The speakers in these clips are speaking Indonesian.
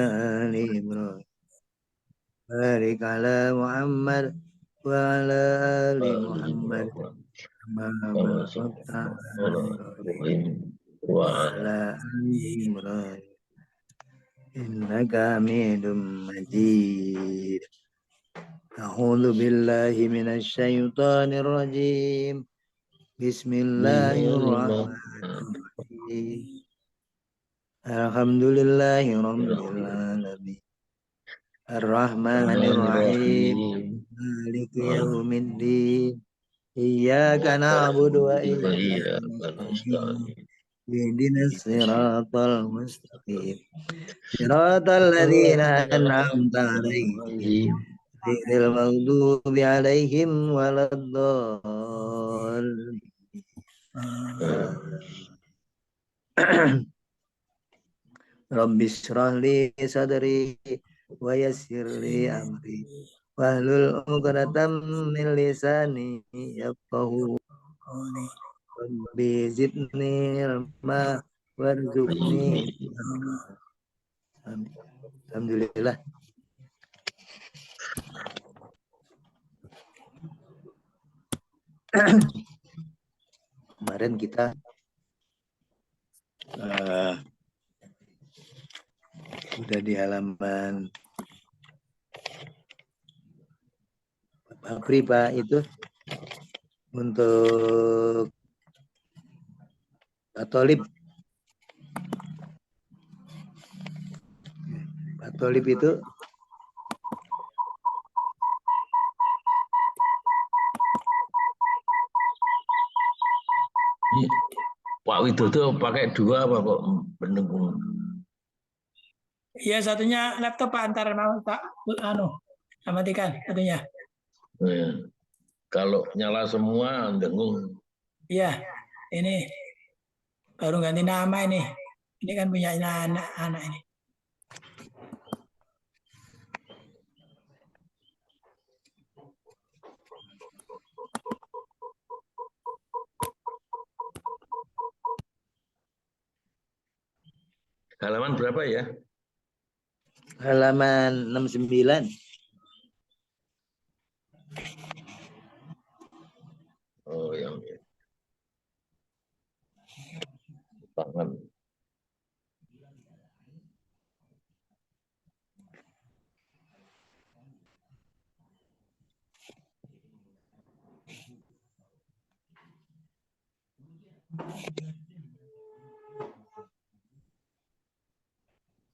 آل إبراهيم بارك على محمد وعلى آل محمد كما باركت على إبراهيم وعلى آل إبراهيم إنك حميد مجيد. أعوذ بالله من الشيطان الرجيم. بسم الله الرحمن الرحيم. الحمد لله رب العالمين الرحمن الرحيم مالك يوم الدين إياك نعبد وإياك نستعين اهدنا الصراط المستقيم صراط الذين أنعمت عليهم غير المغضوب عليهم ولا الضالين. Rabbi shrah li sadri wa yassir li amri wahlul 'uqdatam min lisani yafqahu qawli. Rabbi zidni ilma warzuqni ilma. Amin. Alhamdulillah. Kemarin kita sudah di halaman Bakri Pak itu untuk Patolib. Patolib itu Pak Widodo pakai dua apa kok pendukung? Iya, satunya laptop Pak, antar Pak matikan satunya. Kalau nyala semua dengung. Iya, ini baru ganti nama ini. Ini kan punya anak ini. Halaman berapa ya? Halaman 69. Oh, yang tangan.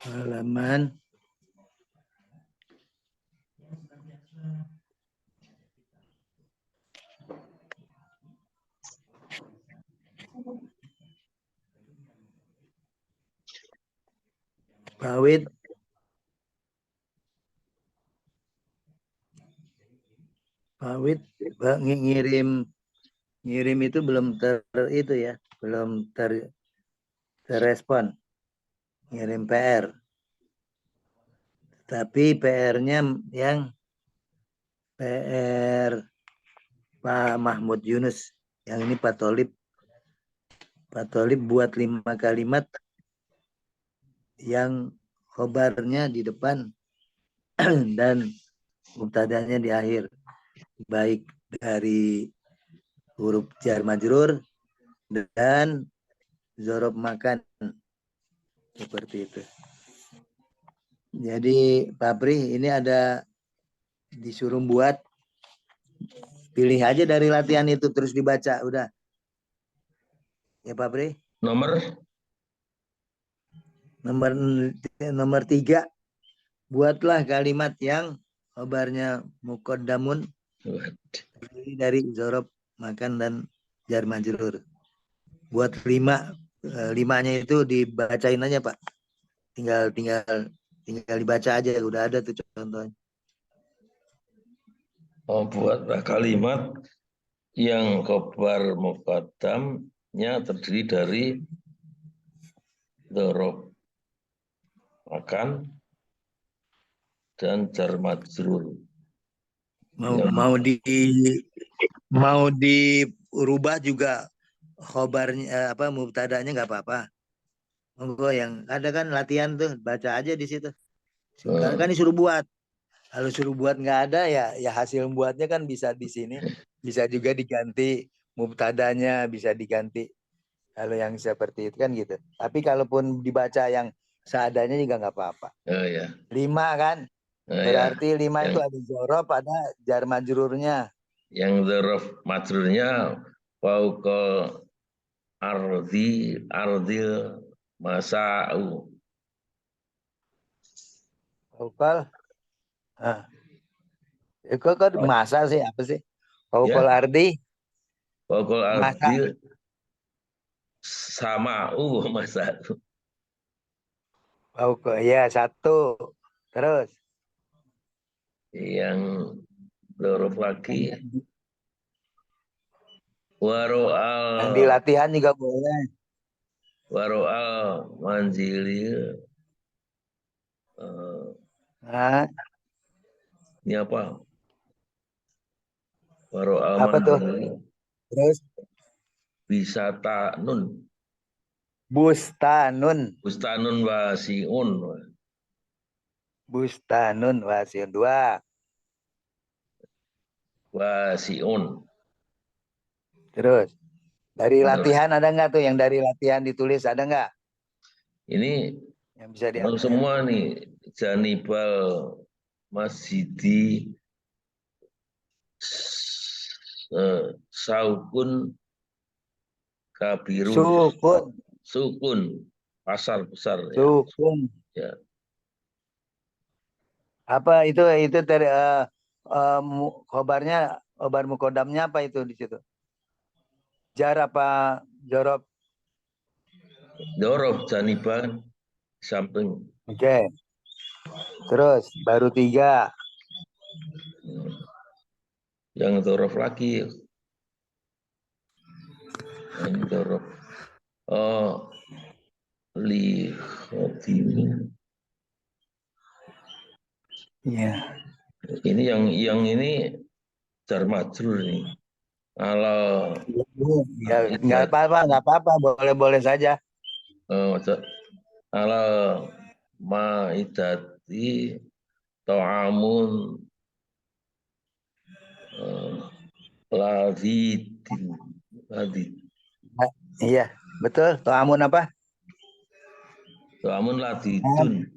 Halaman Bawit ngirim itu belum itu ya, belum terrespon. Ngirim PR. Tapi PR-nya yang PR Pak Mahmud Yunus. Yang ini Patolib. Patolib buat 5 kalimat yang khobarnya di depan dan mubtadanya di akhir. Baik dari huruf jar majrur dan zorob makan. Seperti itu. Jadi Pak Pri ini ada disuruh buat, pilih aja dari latihan itu terus dibaca udah. Ya Pak Pri. Nomor 3. Buatlah kalimat yang khabarnya muqaddamun dari zorob makan dan jar majrur. Buat 5. 5-nya itu dibacain aja Pak. Tinggal dibaca aja, udah ada tuh contohnya. Oh, buatlah kalimat yang khabar muqaddamnya terdiri dari dzaraf makan dan jar majrur. Mau dirubah juga khobarnya mubtadanya nggak apa-apa. Monggo, yang ada kan latihan tuh, baca aja di situ. Karena kan disuruh buat. Kalau suruh buat nggak ada ya hasil buatnya kan bisa di sini, bisa juga diganti mubtadanya, bisa diganti. Kalau yang seperti itu kan gitu. Tapi kalaupun dibaca yang seadanya juga nggak apa-apa. Oh ya. 5 kan? Oh, Berarti ya. 5 itu ada jorob, ada jar majrurnya. Yang dzaraf majrurnya fauqal ardil masa'u. Faukal. Nah, itu kan masa sih apa sih? Faukal Ya, ardi fauqal masa. ardil sama'u masa'u. Faukal ya 1. Terus Yang dzaraf lagi yang di waro'al latihan juga boleh. manzilil Nah, ini apa? Waro'al apa tuh? manzilil Terus wisata nun. bustanun. Bustanun wasiun. Bustanun wasiun 2. Wasiun. Terus dari Terus latihan ada nggak tuh yang dari latihan ditulis ada nggak ini yang bisa kalau diambil? semua nih Janibal Masjidi Saukun Kabirun Sukun, Sukun pasar besar ya. sukun. Ya. Apa itu dari khobarnya, khobar mukodamnya apa itu di situ? Jar apa jorob? Dorob Janiban samping. Oke. Terus baru 3. Yang dorob lagi yang dorob li khodimin. Iya. Ini yang ini jar majrur nih. Kalau Ya, nggak apa-apa, boleh-boleh saja. ala maidati ta'amun ladidin ladid Iya, betul. Ta'amun apa? ta'amun ladidun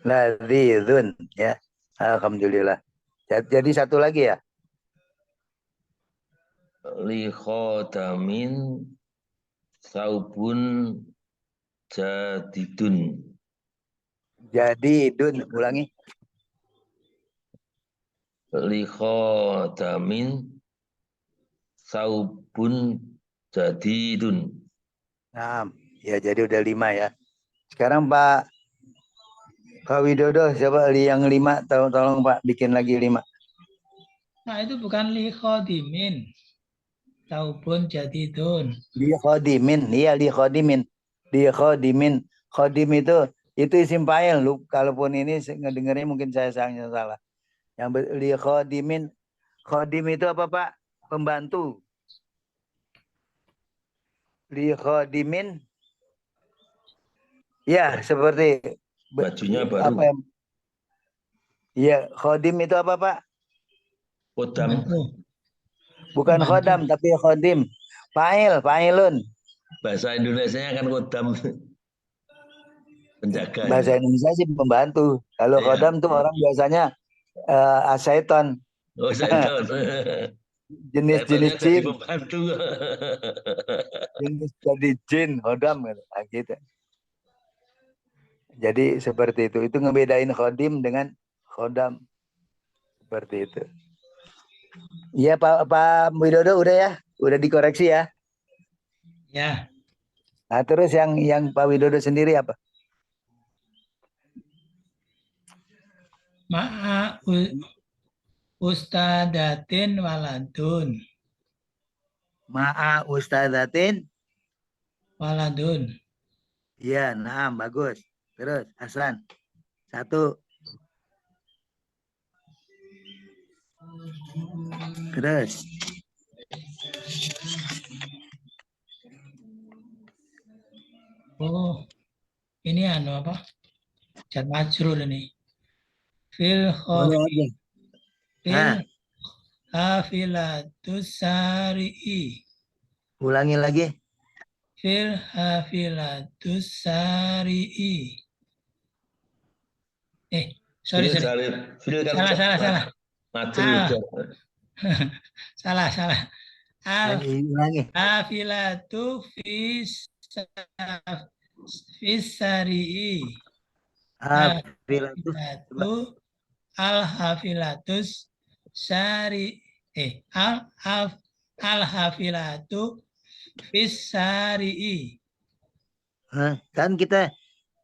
Ladzizun, ya. Alhamdulillah. Jadi 1 lagi ya? li khodamin saubun jadidun Jadi dun, ulangi. li khodamin saubun jadidun. Nah, ya jadi udah 5 ya. Sekarang Pak Widodo, coba yang 5, tolong Pak bikin lagi 5. Nah, itu bukan li khodimin. Taubun jadidun. Li khodimin, iya li khodimin. Li khodimin. Khodim itu isim fa'il. Lu kalaupun ini ngedengarnya mungkin saya salah. Yang li khodimin, khodim itu apa Pak? Pembantu. Li khodimin. Ya, seperti Bajunya baru. apa ya? Iya, khodim itu apa Pak? Kodam. Bukan khodam tapi khodim. Fa'ilun. Bahasa Indonesianya kan kodam. Penjaga. Bahasa Indonesia sih pembantu. Kalau khodam tuh orang biasanya asaiton. Oh, saya tahu. Jenis-jenis Jadi jin. pembantu. Jenis jadi jin, khodam gitu. Jadi seperti itu. Itu ngebedain khodim dengan khodam. Seperti itu. Iya Pak Widodo udah ya? Udah dikoreksi ya? Ya. Nah terus yang Pak Widodo sendiri apa? Ma'a ustadatin waladun. Ma'a ustadatin. Waladun. Iya, nah bagus. Terus Hasan. 1. Terus. Oh, ini apa? Jar majrur ini. Fil Boleh khofi. aja. Fil Nah, hafilatus sari'i. ulangi lagi. Fil hafilatus sari'i. Sorry. Fil kan Salah. majrur. Salah. Al Ulangi. hafilatu fis sari'i. Hafilatus. Coba. Hafilatu al hafilatus sari al hafilatu fis sari'i. Hah, kan kita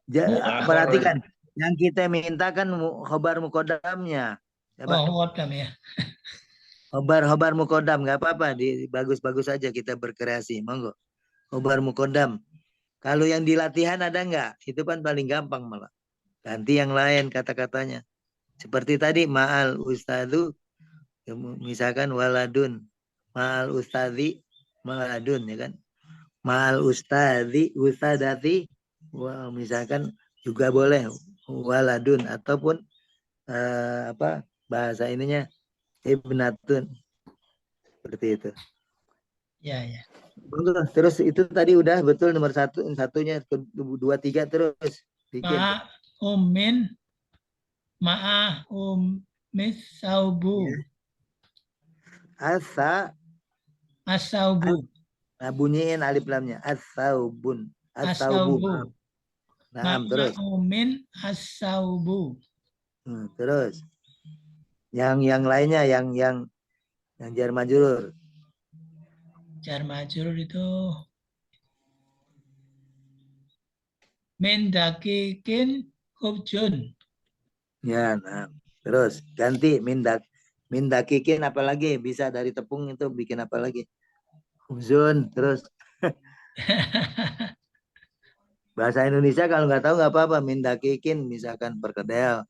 Mu'akhar. perhatikan yang kita minta kan khobar mukodamnya. Coba. Kodam ya. Khobar mukodam nggak apa-apa, bagus-bagus aja kita berkreasi, monggo. Khobar mukodam. Kalau yang di latihan ada nggak? Itu kan paling gampang malah. Ganti yang lain kata-katanya. Seperti tadi ma'al ustadu, misalkan waladun, ma'al ustadi, waladun ya kan. Ma'al ustadi, ustadati, misalkan juga boleh waladun ataupun bahasa ininya ibnatun, seperti itu. Ya. Terus itu tadi udah betul nomor satunya, kedua, tiga terus bikin. Ma'a ummis saubu. As-saubu. Nah, bunyiin alif lamnya. As-saubun. As-saubu. Nah, terus. Ma'umin as-saubu. Terus. Yang lainnya yang jar majrur. Jar majrur itu min dakikin hubjun. Ya, nah. Terus ganti min dakikin apa lagi? Bisa dari tepung itu bikin apa lagi? Hubjun, terus. Bahasa Indonesia kalau nggak tahu nggak apa-apa. Min dakikin misalkan perkedel.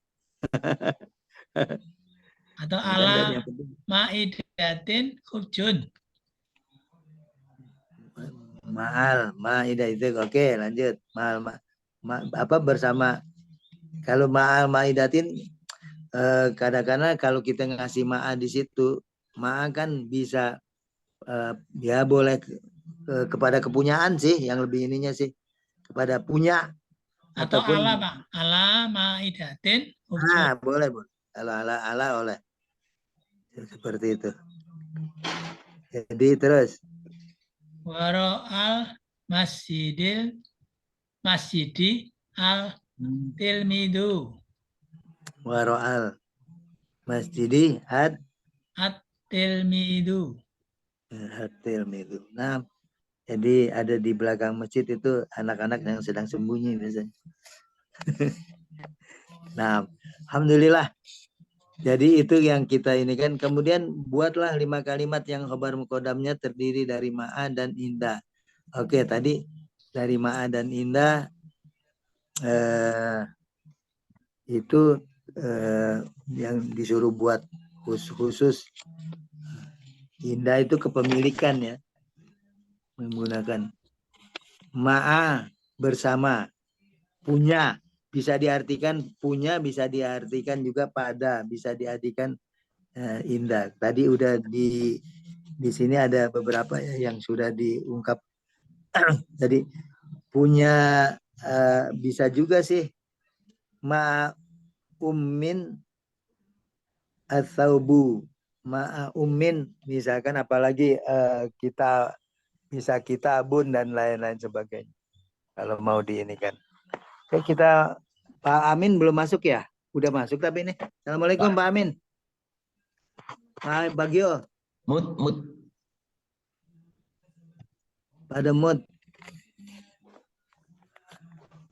Atau ala ma'idatin hubjun. Ma'idah itu oke, lanjut. Bersama. Kalau ma'al ma'idatin kadang-kadang kalau kita ngasih ma'a di situ, ma'a kan bisa ya boleh kepada kepunyaan sih, yang lebih ininya sih kepada punya atau ataupun ala Pak, ala ma'idatin hubjun. boleh kalau ala oleh seperti itu. Jadi terus Waro al masjidi al tilmidu. Waro al masjidi at tilmidu. Tilmidu. Nah, jadi ada di belakang masjid itu anak-anak yang sedang sembunyi biasanya. Nah, alhamdulillah. Jadi itu yang kita ini kan. Kemudian buatlah 5 kalimat yang khobar mukodamnya terdiri dari ma'a dan indah. Oke, tadi dari ma'a dan indah itu yang disuruh buat khusus. Indah itu kepemilikan ya. Menggunakan ma'a bersama, punya. Bisa diartikan punya, bisa diartikan juga pada, bisa diartikan indah. Tadi udah di sini ada beberapa yang sudah diungkap. Jadi punya bisa juga sih ma ummin atsaubu, ma ummin misalkan, apalagi kita bisa kitabun dan lain-lain sebagainya. Kalau mau diinikan. Oke, kita Pak Amin belum masuk ya? Udah masuk tapi ini. Assalamualaikum Pak Amin. Pak Bagio. Mut. Pada mood.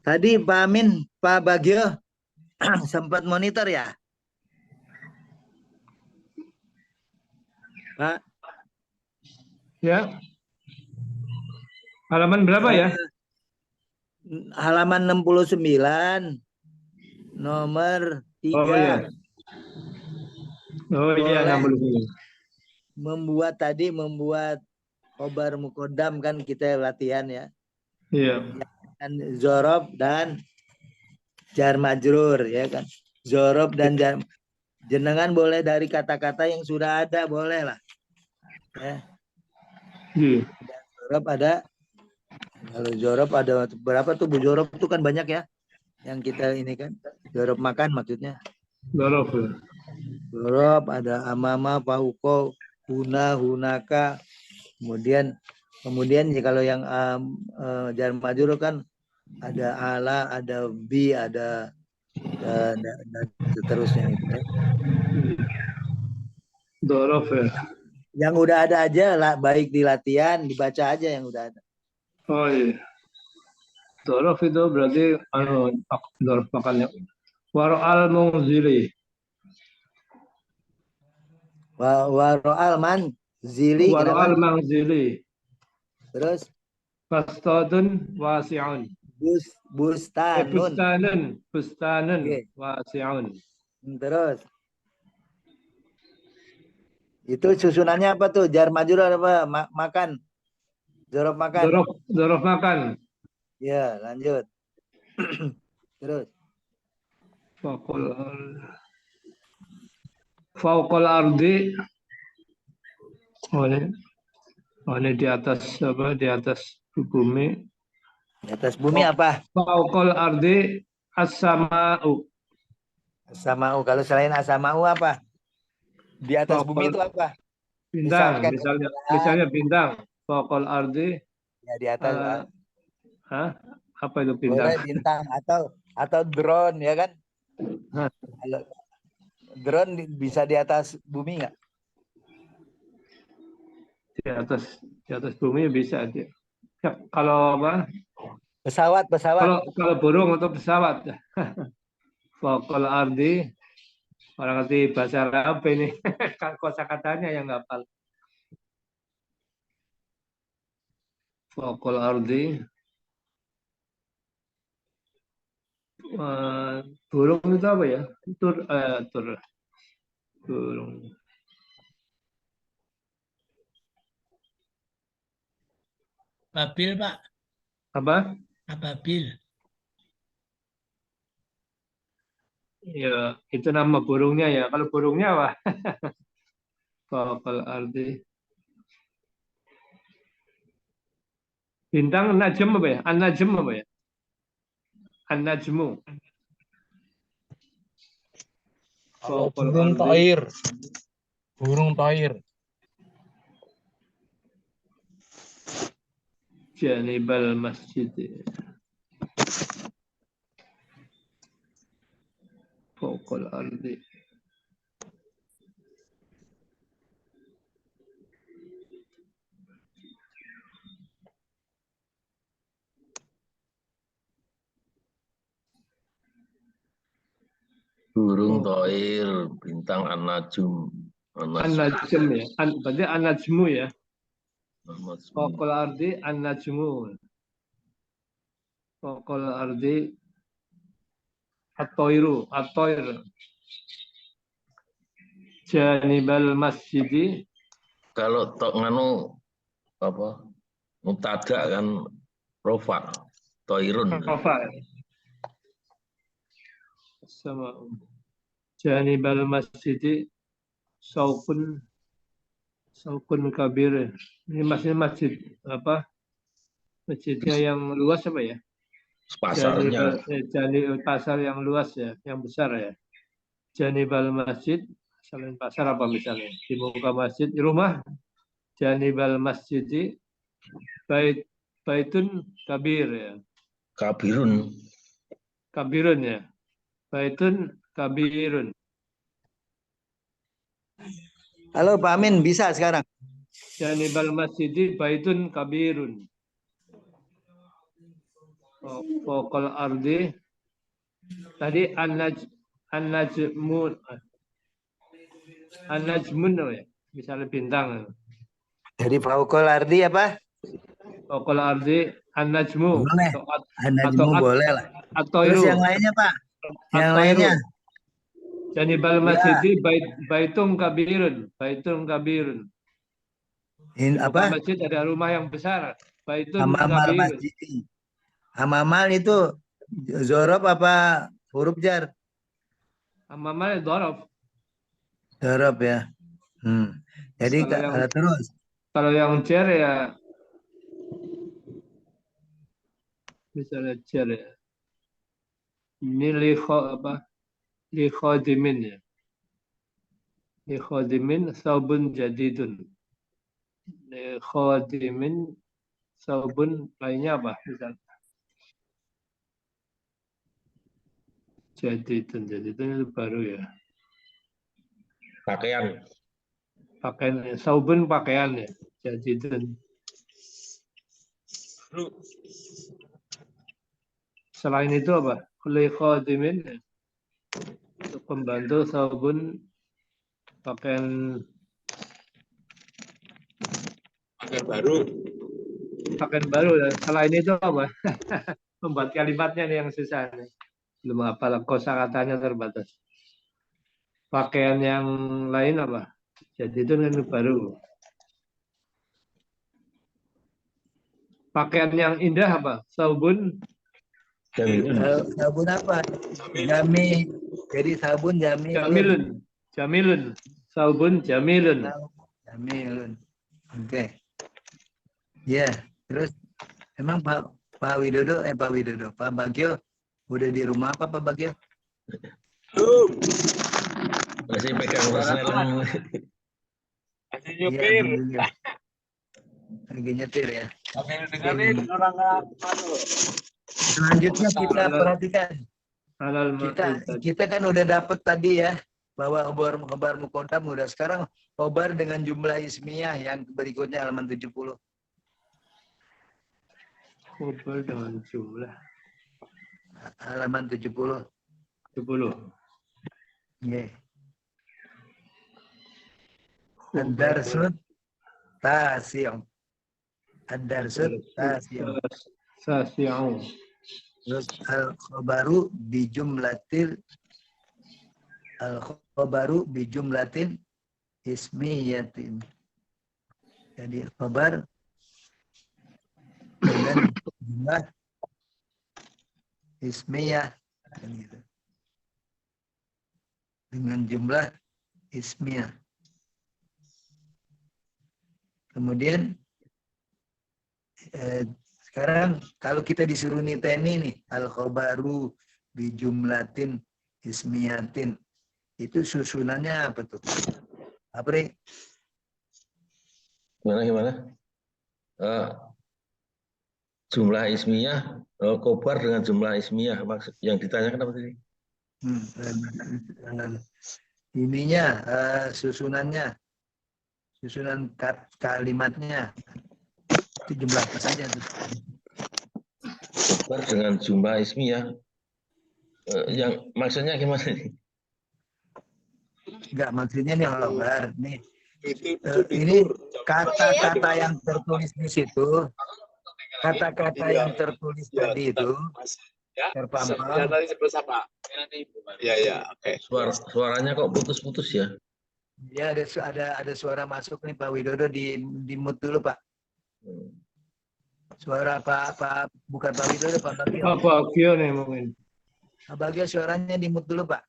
Tadi Pak Amin, Pak Bagio sempat monitor ya? Pak? Ya. Halaman berapa ya? Halaman 69. Nomor 3. Oh iya. Oh iya, 69. Membuat khobar mukodam kan kita latihan ya. Iya. Dan zorob dan jar majrur ya kan. Zorob dan jar. Jenengan boleh dari kata-kata yang sudah ada, boleh lah. Ya. Iya. Zorob ada. Kalau Zorob ada berapa tuh? Bu Zorob itu kan banyak ya. Yang kita ini kan. Zorob makan maksudnya. Dorof. Ya. Zorob ada amama, pauko, huna, hunaka. Kemudian ya kalau yang jar majrur kan ada ala, ada bi, ada dan seterusnya itu ya. Dorof ya. Yang udah ada aja lah, baik di latihan dibaca aja yang udah ada. Oh iya. Dorof itu berarti dorof makannya. Waro'al mungzili. Waro'al man zili Waro'al kenapa? mangzili. Terus Fastadun wasi'un. bustanun. Bustanun Oke. wasi'un. Terus itu susunannya apa tuh? Jar majrur apa? Makan. Zorob makan. Dorof makan. Ya, lanjut. Terus Fauqal ardi. Ini di atas apa? Di atas bumi. di atas bumi apa? Fauqal ardi as-sama'u. Asamau. Kalau selain asamau apa? Di atas bumi itu apa? Bintang, Misalkan misalnya bintang. Fauqal ardi. ya di atas Apa itu bintang? boleh bintang atau drone ya kan? Kalau drone bisa di atas bumi nggak? Di atas bumi bisa aja. Ya, kalau apa? Pesawat. Kalau burung atau pesawat. Fauqal ardi. Orang ngerti bahasa Arab ini. Kosakatanya yang hafal. Fauqal ardi. Burung itu apa ya? Burung. Babil, Pak. Apa? Ababil. Ya, itu nama burungnya ya. Kalau burungnya apa? Fauqal ardi. Bintang najm apa ya? An-najm apa ya? An-najmu. Kalau Fauqal burung ardi. toir. Burung toir. Janibal masjid. Fauqal ardi. Burung toir, bintang an-najum. An-najm ya. Berarti an-najmu ya. An-najum. Fauqal ardi an-najmu. Fauqal ardi at-toiru. At-toir. Janibal masjidi. Kalau tok nganu apa? Mutada kan rofa, toirun. Rafa. Sama Janibal masjidi saukun kabir. Ini masjid apa? Masjidnya yang luas apa ya? Pasarnya. Janibal pasar yang luas ya, yang besar ya. Janibal masjid, selain pasar apa misalnya? Di muka masjid, di rumah. Janibal masjidi baitun kabir ya. Kabirun ya. Baitun kabirun. Halo Pak Amin, bisa sekarang? Janibal masjidi baitun kabirun. Fauqal ardi. Tadi an-najmun ya. Misalnya bintang. Jadi fauqal ardi apa? Fauqal ardi an-najmu. Boleh. An-najmu boleh lah. Terus yang lainnya Pak? Yang lainnya? Janibal masjidi baitun kabirun. Baitun kabirun. Apa? Masjid ada rumah yang besar. Baitun Amamal kabirun. masjid. Amamal itu zorob apa huruf jar? Amamal dhorof. Dorob ya. Jadi terus Kalau yang jar ya misalnya jar ya. Ini li khadimin ya. Li khadimin saubun jadidun. Li khadimin saubun lainnya apa? Misalnya jadidun itu baru ya. Pakaian. Pakaian saubun pakaian ya. Jadidun. Selain itu apa? Li khadimin ya. Untuk pembantu saubun pakaian baru. Pakaian baru. Selain itu apa? Membuat kalimatnya nih yang susah nih. Belum hafal kosakatanya terbatas. Pakaian yang lain apa? Jadi itu kan baru. Pakaian yang indah apa? Saubun. sabun apa? Jami. Jadi sabun jami. Jamilun. Jamilun. Saubun jamilun. Jamilun. Oke. Ya, terus emang Pak Widodo, Pak Bagio udah di rumah apa Pak Bagio? Masih pegang personel. Masih nyupir. Iya, lagi nyetir ya. Sambil dengerin orang Selanjutnya kita perhatikan. Halal Kita kan udah dapat tadi ya bahwa khobar muqaddam udah, sekarang khobar dengan jumlah ismiyah yang berikutnya halaman 70. Khobar dengan jumlah Halaman 70. 10. Nggih. Ad-darsut tasi'un. Ad-darsut tasi'un. Sasi'un. Terus al-khobaru bijumlatin ismiyatin. Jadi khobar dengan jumlah ismiyah, gitu. Dengan jumlah ismiyah. Kemudian sekarang kalau kita disuruh niteni nih al-khobaru bijumlatin ismiyatin, itu susunannya apa tuh? Apri? Gimana? Jumlah ismiyah, khobar dengan jumlah ismiyah, maksud yang ditanyakan apa tadi? Ininya susunan kalimatnya itu jumlah apa saja tuh? Khobar dengan jumlah ismiyah, yang maksudnya gimana nih? Enggak, maksudnya nih khobar nih. Ini kata-kata yang tertulis di situ, kata-kata yang tertulis tadi itu terpampang. Ya, oke. Suaranya kok putus-putus ya? Ya, ada suara masuk nih Pak Widodo, di mute dulu Pak. Suara Pak bukan Pak Widodo, Pak Bagio. Pak Bagio nih mungkin. Pak Bagio suaranya di mute dulu Pak.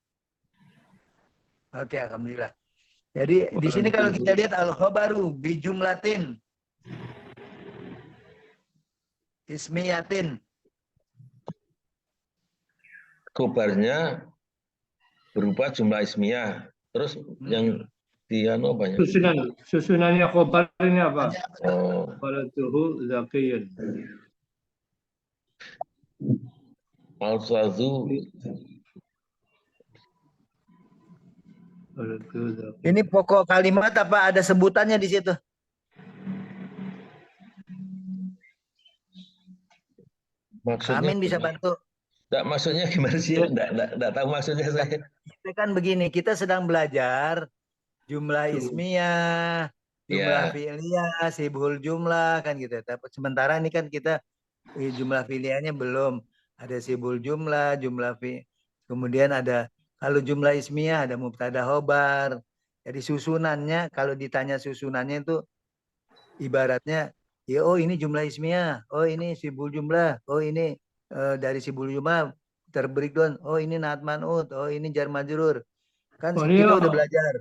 Oke, alhamdulillah. Jadi di sini kalau kita lihat al-khobaru bijumlatin ismiyatin. Khobarnya berupa jumlah ismiyah. Terus yang apa ya? Susunannya khobar ini apa? Oh. Walatuhu zakiyun. Al-Sazu. Ini pokok kalimat apa ada sebutannya di situ? Maksudnya Amin bisa bantu. Enggak, maksudnya gimana sih? Enggak tahu maksudnya saya. Kita kan begini, kita sedang belajar jumlah ismiyah, jumlah fi'liyah, sibhul jumlah kan gitu. Tapi sementara ini kan kita jumlah fi'liyahnya belum. Ada sibhul jumlah, kemudian ada kalau jumlah ismiyah ada mubtada khobar. Jadi susunannya, kalau ditanya susunannya itu ibaratnya ya, oh ini jumlah ismiyah, oh ini sibul jumlah, oh ini dari sibul jumlah terbreakdown. Oh ini naat man'ut, oh ini jar majrur. Kan Oh, kita ini udah belajar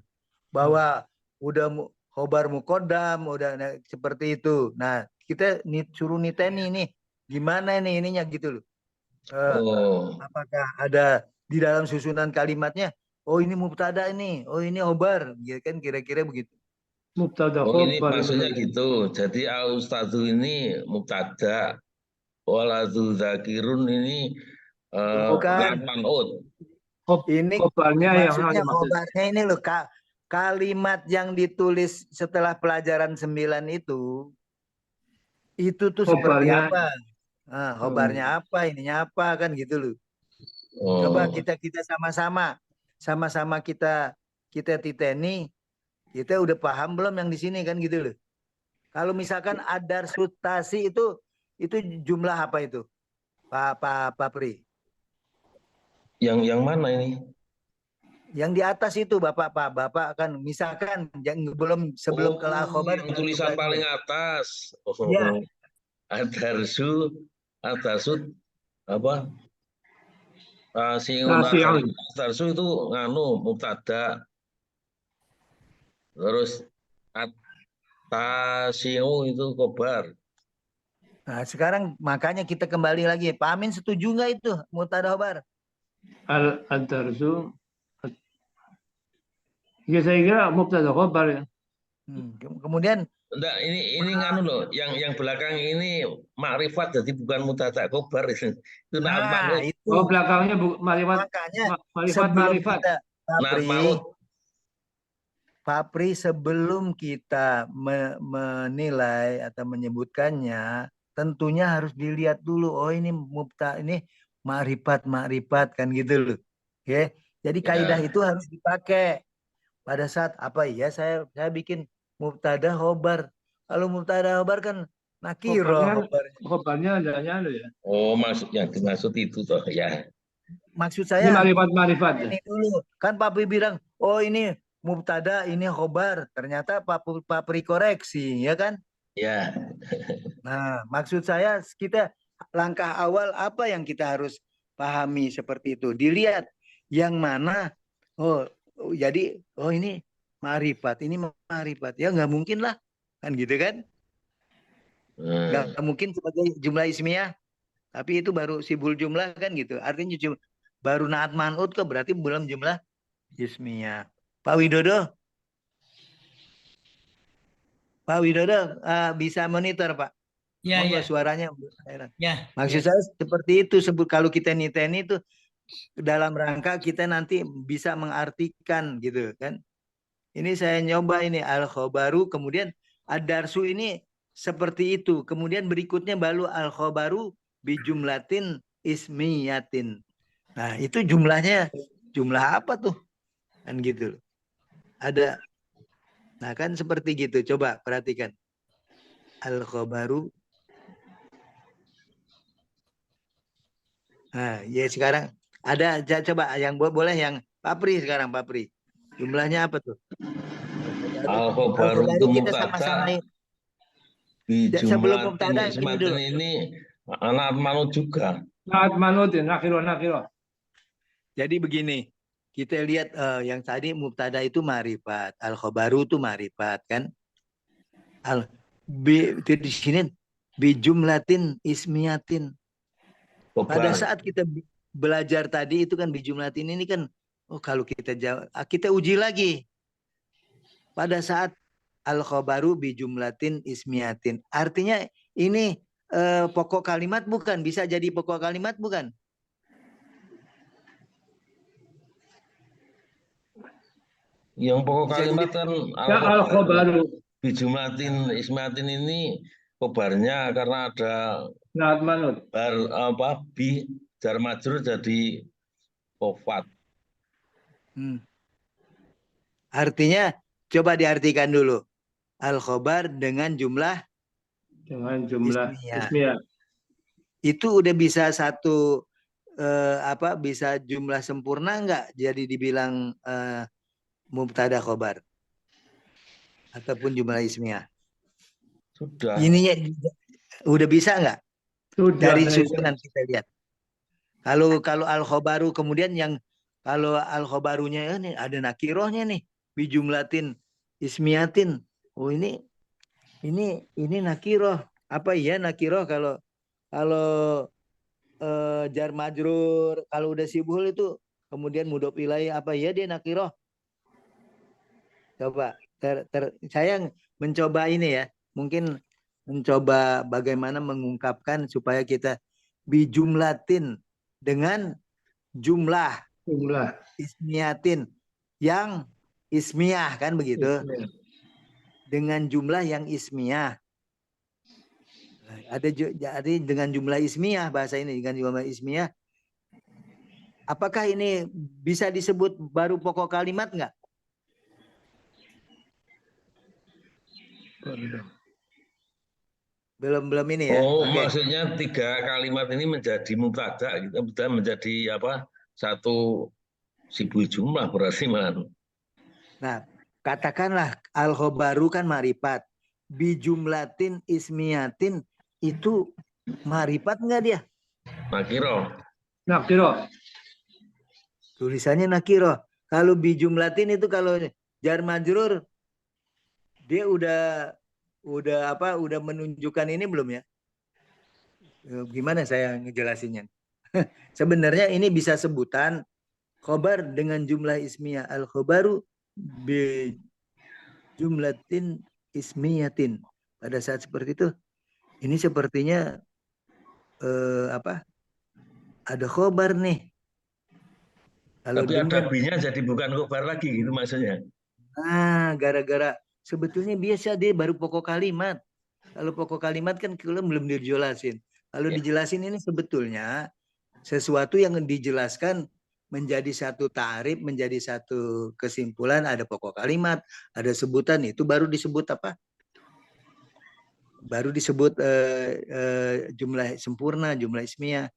bahwa udah khobar muqaddam, udah seperti itu. Nah, kita suruh niteni nih, gimana nih ininya gitu loh. Oh, Apakah ada di dalam susunan kalimatnya? Oh ini mubtada ini, oh ini khobar, ya kan kira-kira begitu. mubtada oh ini khobar. maksudnya gitu. Jadi al-ustadzu ini mubtada, waladzu zakirun ini Bukan, naat man'ut. ini Khobarnya yang maksudnya mana maksudnya? khobarnya ini loh Kak. Kalimat yang ditulis setelah pelajaran 9 itu tuh seperti Khobarnya. apa? Nah, khobarnya apa, ininya apa kan gitu loh. Coba Oh, kita sama-sama kita titeni, kita udah paham belum yang di sini kan gitu loh. Kalau misalkan adar sutasi itu jumlah apa itu? Pak Pri. yang mana ini? Yang di atas itu Bapak kan misalkan yang sebelum ke Oh, al-khobar yang tulisan jumlah paling itu. atas. Ya, Oh, adarsu, atasud, apa? Siun Nasiun. adarsu itu nganu mubtada. Terus atasiu itu kobar. nah sekarang makanya kita kembali lagi. Pak Amin setuju nggak itu mubtada khobar? Al-darsu. Ya saya kira mubtada khobar ya. Kemudian Enggak, ini nganu loh, yang belakang ini makrifat jadi bukan mubtada kobar itu naat nah manut. itu Oh belakangnya marifat, makanya marifat sebelum marifat. kita Naat manut. Pak Pri sebelum kita menilai atau menyebutkannya tentunya harus dilihat dulu. Oh ini ini makrifat kan gitu loh. Oke. Jadi kaidah Ya. itu harus dipakai pada saat apa ya saya bikin mubtada khobar. Kalau mubtada khobar kan Khobarnya, nakiro khobarnya. khobarnya adanya ya. Oh, yang dimaksud itu toh ya. Maksud Ini saya marifat ya. ini dulu kan Pak Pri bilang, oh ini mubtada, ini khobar. Ternyata Pak Pri koreksi, ya kan? Ya. Nah, maksud saya kita langkah awal apa yang kita harus pahami seperti itu. Dilihat yang mana, jadi ini ma'rifat, ini ma'rifat. Ya nggak mungkin lah, kan gitu kan? Nggak mungkin sebagai jumlah ismiyah, tapi itu baru sibul jumlah kan gitu. Artinya baru naat man'ut kok berarti belum jumlah ismiyah. Pak Widodo bisa monitor Pak. Ya, Monggo ya, suaranya. ya, Maksud ya. saya seperti itu. Kalau kita niteni itu dalam rangka kita nanti bisa mengartikan gitu kan. Ini saya nyoba ini al-khobaru, kemudian ad-darsu ini seperti itu. Kemudian berikutnya baru al-khobaru bijumlatin ismiyatin. Nah, itu jumlahnya jumlah apa tuh? Kan gitu. Ada. Nah, kan seperti gitu. Coba perhatikan. Al-khobaru. Nah, ya sekarang ada coba yang boleh yang Pak Pri sekarang Pak Pri. Jumlahnya apa tuh? Al-khobaru itu Al-khobaru kita mubtada sama-sama sebelum dijumlatin mubtada gini ismatin dulu. ini naat manut juga. Naat manut ya, nakiro. Jadi begini, kita lihat yang tadi mubtada itu ma'rifat, al-khobaru itu ma'rifat kan? Di sini bijumlatin ismiyatin. Pada Kobar. saat kita belajar tadi itu kan bijumlatin ini kan, kalau kita uji lagi. Pada saat al-khobaru bijumlatin ismiyatin. Artinya ini pokok kalimat bukan? Bisa jadi pokok kalimat bukan? Yang pokok Bisa kalimat jadi kan Ya al-khobaru. bijumlatin ismatin ini kobarnya karena ada Naat manut. bi jar majrur jadi kofat. Artinya coba diartikan dulu. Al-khobar dengan jumlah ismiyah. Itu udah bisa satu bisa jumlah sempurna nggak jadi dibilang mubtada khobar ataupun jumlah ismiyah. Sudah. Ininya udah bisa nggak? Sudah. Dari susunan kita lihat. Kalau al-khobaru kemudian yang kalau al-khobarunya ini ada nakirohnya nih, bijumlatin ismiyatin. Oh ini nakiroh. Apa iya nakiroh kalau jar majrur, kalau udah sibul itu kemudian mudhof ilaih, apa iya dia nakiroh? Coba saya mencoba ini ya, mungkin mencoba bagaimana mengungkapkan supaya kita bijumlatin dengan jumlah ismiyatin yang ismiyah kan begitu, dengan jumlah yang ismiyah. Jadi dengan jumlah ismiyah, bahasa ini dengan jumlah ismiyah. Apakah ini bisa disebut baru pokok kalimat nggak? Belum ini ya. Oh, Oke. maksudnya 3 kalimat ini menjadi mubtada gitu, menjadi apa? Satu sibul jumlah berarti man. Nah, katakanlah al-khobaru kan marifat. Bijumlatin ismiyatin itu marifat nggak dia? Nakiro. Tulisannya nakiro. Kalau bijumlatin itu kalau jar majrur dia udah menunjukkan ini belum ya? Gimana saya ngejelasinnya? Sebenarnya ini bisa sebutan khobar dengan jumlah ismiyah. Al-khobaru bi jumlatin ismiyatin. Pada saat seperti itu, ini sepertinya ada khobar nih. Kalau Tapi dengan ada B-nya jadi bukan khobar lagi gitu maksudnya. gara-gara sebetulnya biasa dia baru pokok kalimat. Kalau pokok kalimat kan belum dijelasin. Kalau dijelasin ini sebetulnya sesuatu yang dijelaskan menjadi satu ta'rif, menjadi satu kesimpulan, ada pokok kalimat, ada sebutan, itu baru disebut apa? Baru disebut jumlah sempurna, jumlah ismiyah.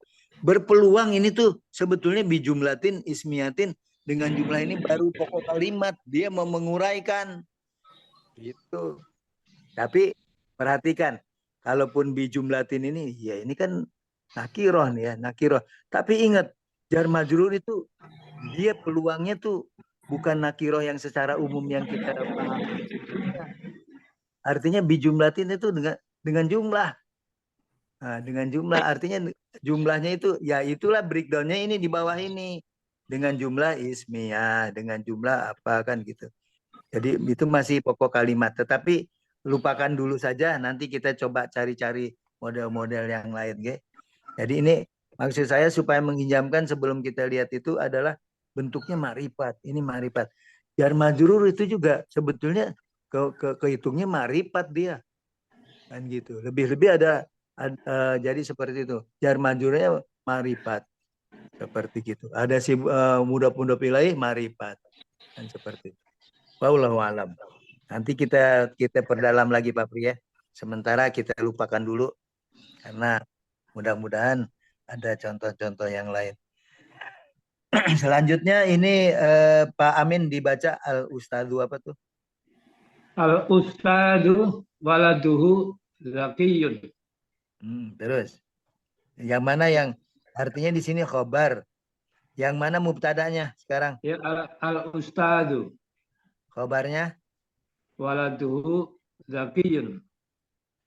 Berpeluang ini tuh sebetulnya bijumlatin ismiyatin dengan jumlah ini baru pokok kalimat, dia mau menguraikan gitu. Tapi perhatikan, kalaupun bijumlatin ini, ya ini kan nakiroh nih ya, nakiroh. Tapi ingat, jar majrur itu dia peluangnya tuh bukan nakiroh yang secara umum yang kita pahami. Artinya bijumlatin itu dengan jumlah. Nah, dengan jumlah artinya jumlahnya itu ya itulah breakdownnya ini di bawah ini dengan jumlah ismiyah, dengan jumlah apa kan gitu. Jadi itu masih pokok kalimat, tetapi lupakan dulu saja, nanti kita coba cari-cari model-model yang lain, ge. Jadi ini maksud saya supaya menginjamkan sebelum kita lihat itu adalah bentuknya marifat. Ini marifat. Jar majrur itu juga sebetulnya kehitungnya marifat dia. Kan gitu. Lebih-lebih ada jadi seperti itu. Jar majrurnya marifat. Seperti gitu. Ada si mudhof ilaih marifat. Dan seperti itu. Wallahu alam. Nanti kita perdalam lagi Pak Pri ya. Sementara kita lupakan dulu karena mudah-mudahan ada contoh-contoh yang lain. Selanjutnya ini Pak Amin dibaca al-ustadzu apa tuh? Al-ustadzu waladuhu zakiyun. Terus. Yang mana yang artinya di sini khobar. Yang mana mubtadanya sekarang? Ya, al-ustadzu. Khobarnya? Waladuhu zakiyun.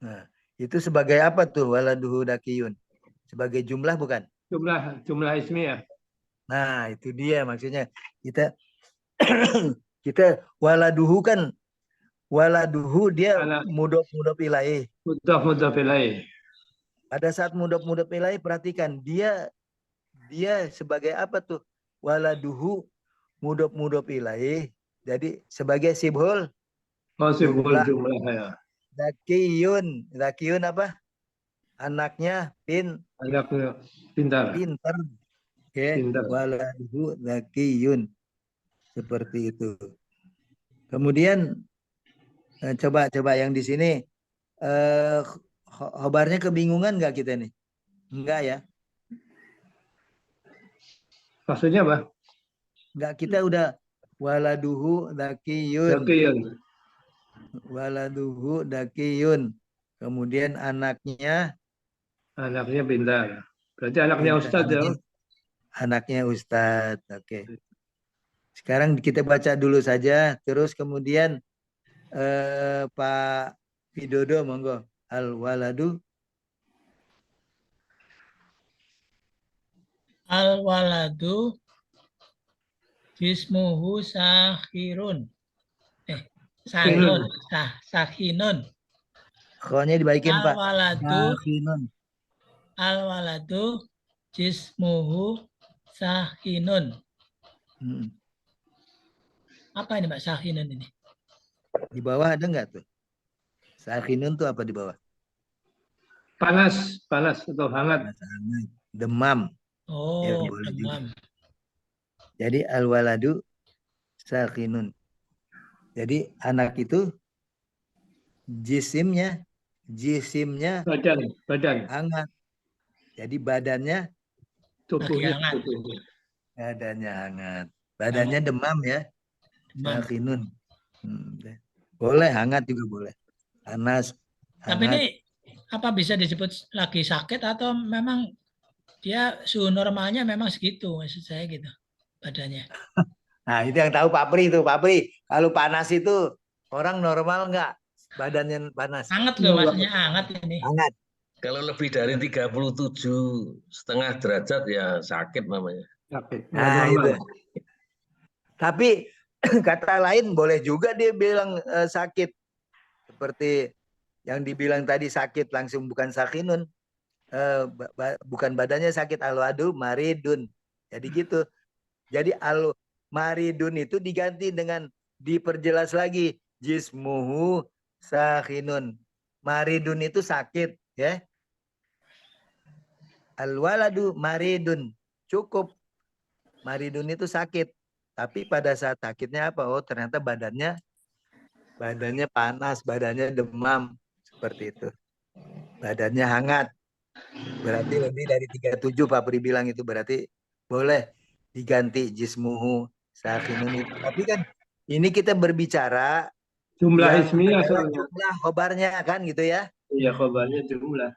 Nah, itu sebagai apa tuh waladuhu dakiyun? Sebagai jumlah bukan? Jumlah ismiyah. Nah, itu dia maksudnya. Kita waladuhu kan waladuhu dia mudhof ilaih. Mudhof ilaih. Pada saat mudhof ilaih perhatikan dia sebagai apa tuh? Waladuhu mudhof ilaih. Jadi sebagai sibhul. Oh, sibhul jumlah ya. Zakiyun apa? Anaknya Anaknya pintar. Okay. Waladuhu zakiyun. Seperti itu. Kemudian coba yang di sini khobarnya kebingungan nggak kita nih? Enggak ya? Maksudnya apa? Enggak, kita udah waladuhu zakiyun. Waladuhu dakiyun. Kemudian anaknya pintar. Berarti anaknya Ustadz ya? anaknya Ustadz. Oke. Sekarang kita baca dulu saja, terus kemudian Pak Widodo, monggo. Al-waladu. Al-waladu jismuhu sakhirun. Sahinun. Sahinun. Khonya dibaikin, Pak. Al-waladu Sakhinun. Al-waladu jismuhu sahinun. Apa ini Pak sahinun ini? Di bawah ada nggak tuh? Sakhinun tuh apa di bawah? Panas atau hangat. Demam. Oh, Ya, boleh demam. juga. Jadi al-waladu sakhinun. Jadi anak itu jisimnya Badan. hangat. Jadi badannya Tubuhnya. Hangat. Badannya demam ya. Demam. Sakhinun. Boleh hangat juga boleh. Panas. Tapi hangat. ini apa bisa disebut lagi sakit atau memang dia suhu normalnya memang segitu, maksud saya gitu badannya. Nah itu yang tahu Pak Pri itu. Pak Pri, kalau panas itu orang normal nggak badannya panas? Hangat loh, maksudnya hangat ini. Hangat. Kalau lebih dari 37,5 derajat ya sakit namanya. Sakit. Nah itu. Tapi kata lain boleh juga dia bilang sakit. Seperti yang dibilang tadi sakit langsung bukan sakhinun. Bukan badannya sakit, al-wadu maridun. Jadi gitu. Jadi al-maridun itu diganti dengan diperjelas lagi jismuhu sakhinun. Maridun itu sakit ya. Al-waladu maridun. Cukup. Maridun itu sakit. Tapi pada saat sakitnya apa? Oh, ternyata badannya panas, badannya demam. Seperti itu. Badannya hangat. Berarti lebih dari 37 Pak Pri bilang itu berarti boleh diganti jismuhu sakhinun itu. Tapi kan ini kita berbicara Jumlah ismiyah soalnya. Jumlah khobarnya kan gitu ya. Iya, khobarnya jumlah.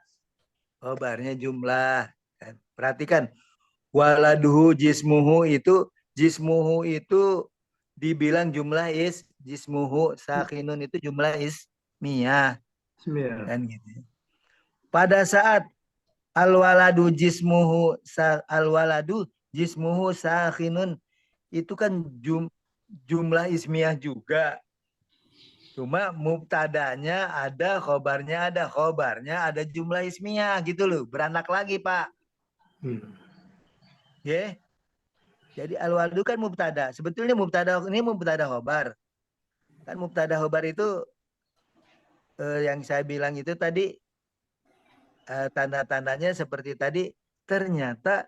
Khobarnya jumlah. Perhatikan waladuhu jismuhu itu dibilang jumlah jismuhu sakhinun itu jumlah ismiyah. Kan gitu. Pada saat al-waladu jismuhu sakhinun itu kan jumlah ismiyah juga. Cuma mubtadanya ada, khobarnya ada jumlah ismiyah gitu loh. Beranak lagi, Pak. Ya. Jadi al-waladu kan mubtada. Sebetulnya mubtada ini mubtada khobar. Kan mubtada khobar itu yang saya bilang itu tadi tanda-tandanya seperti tadi, ternyata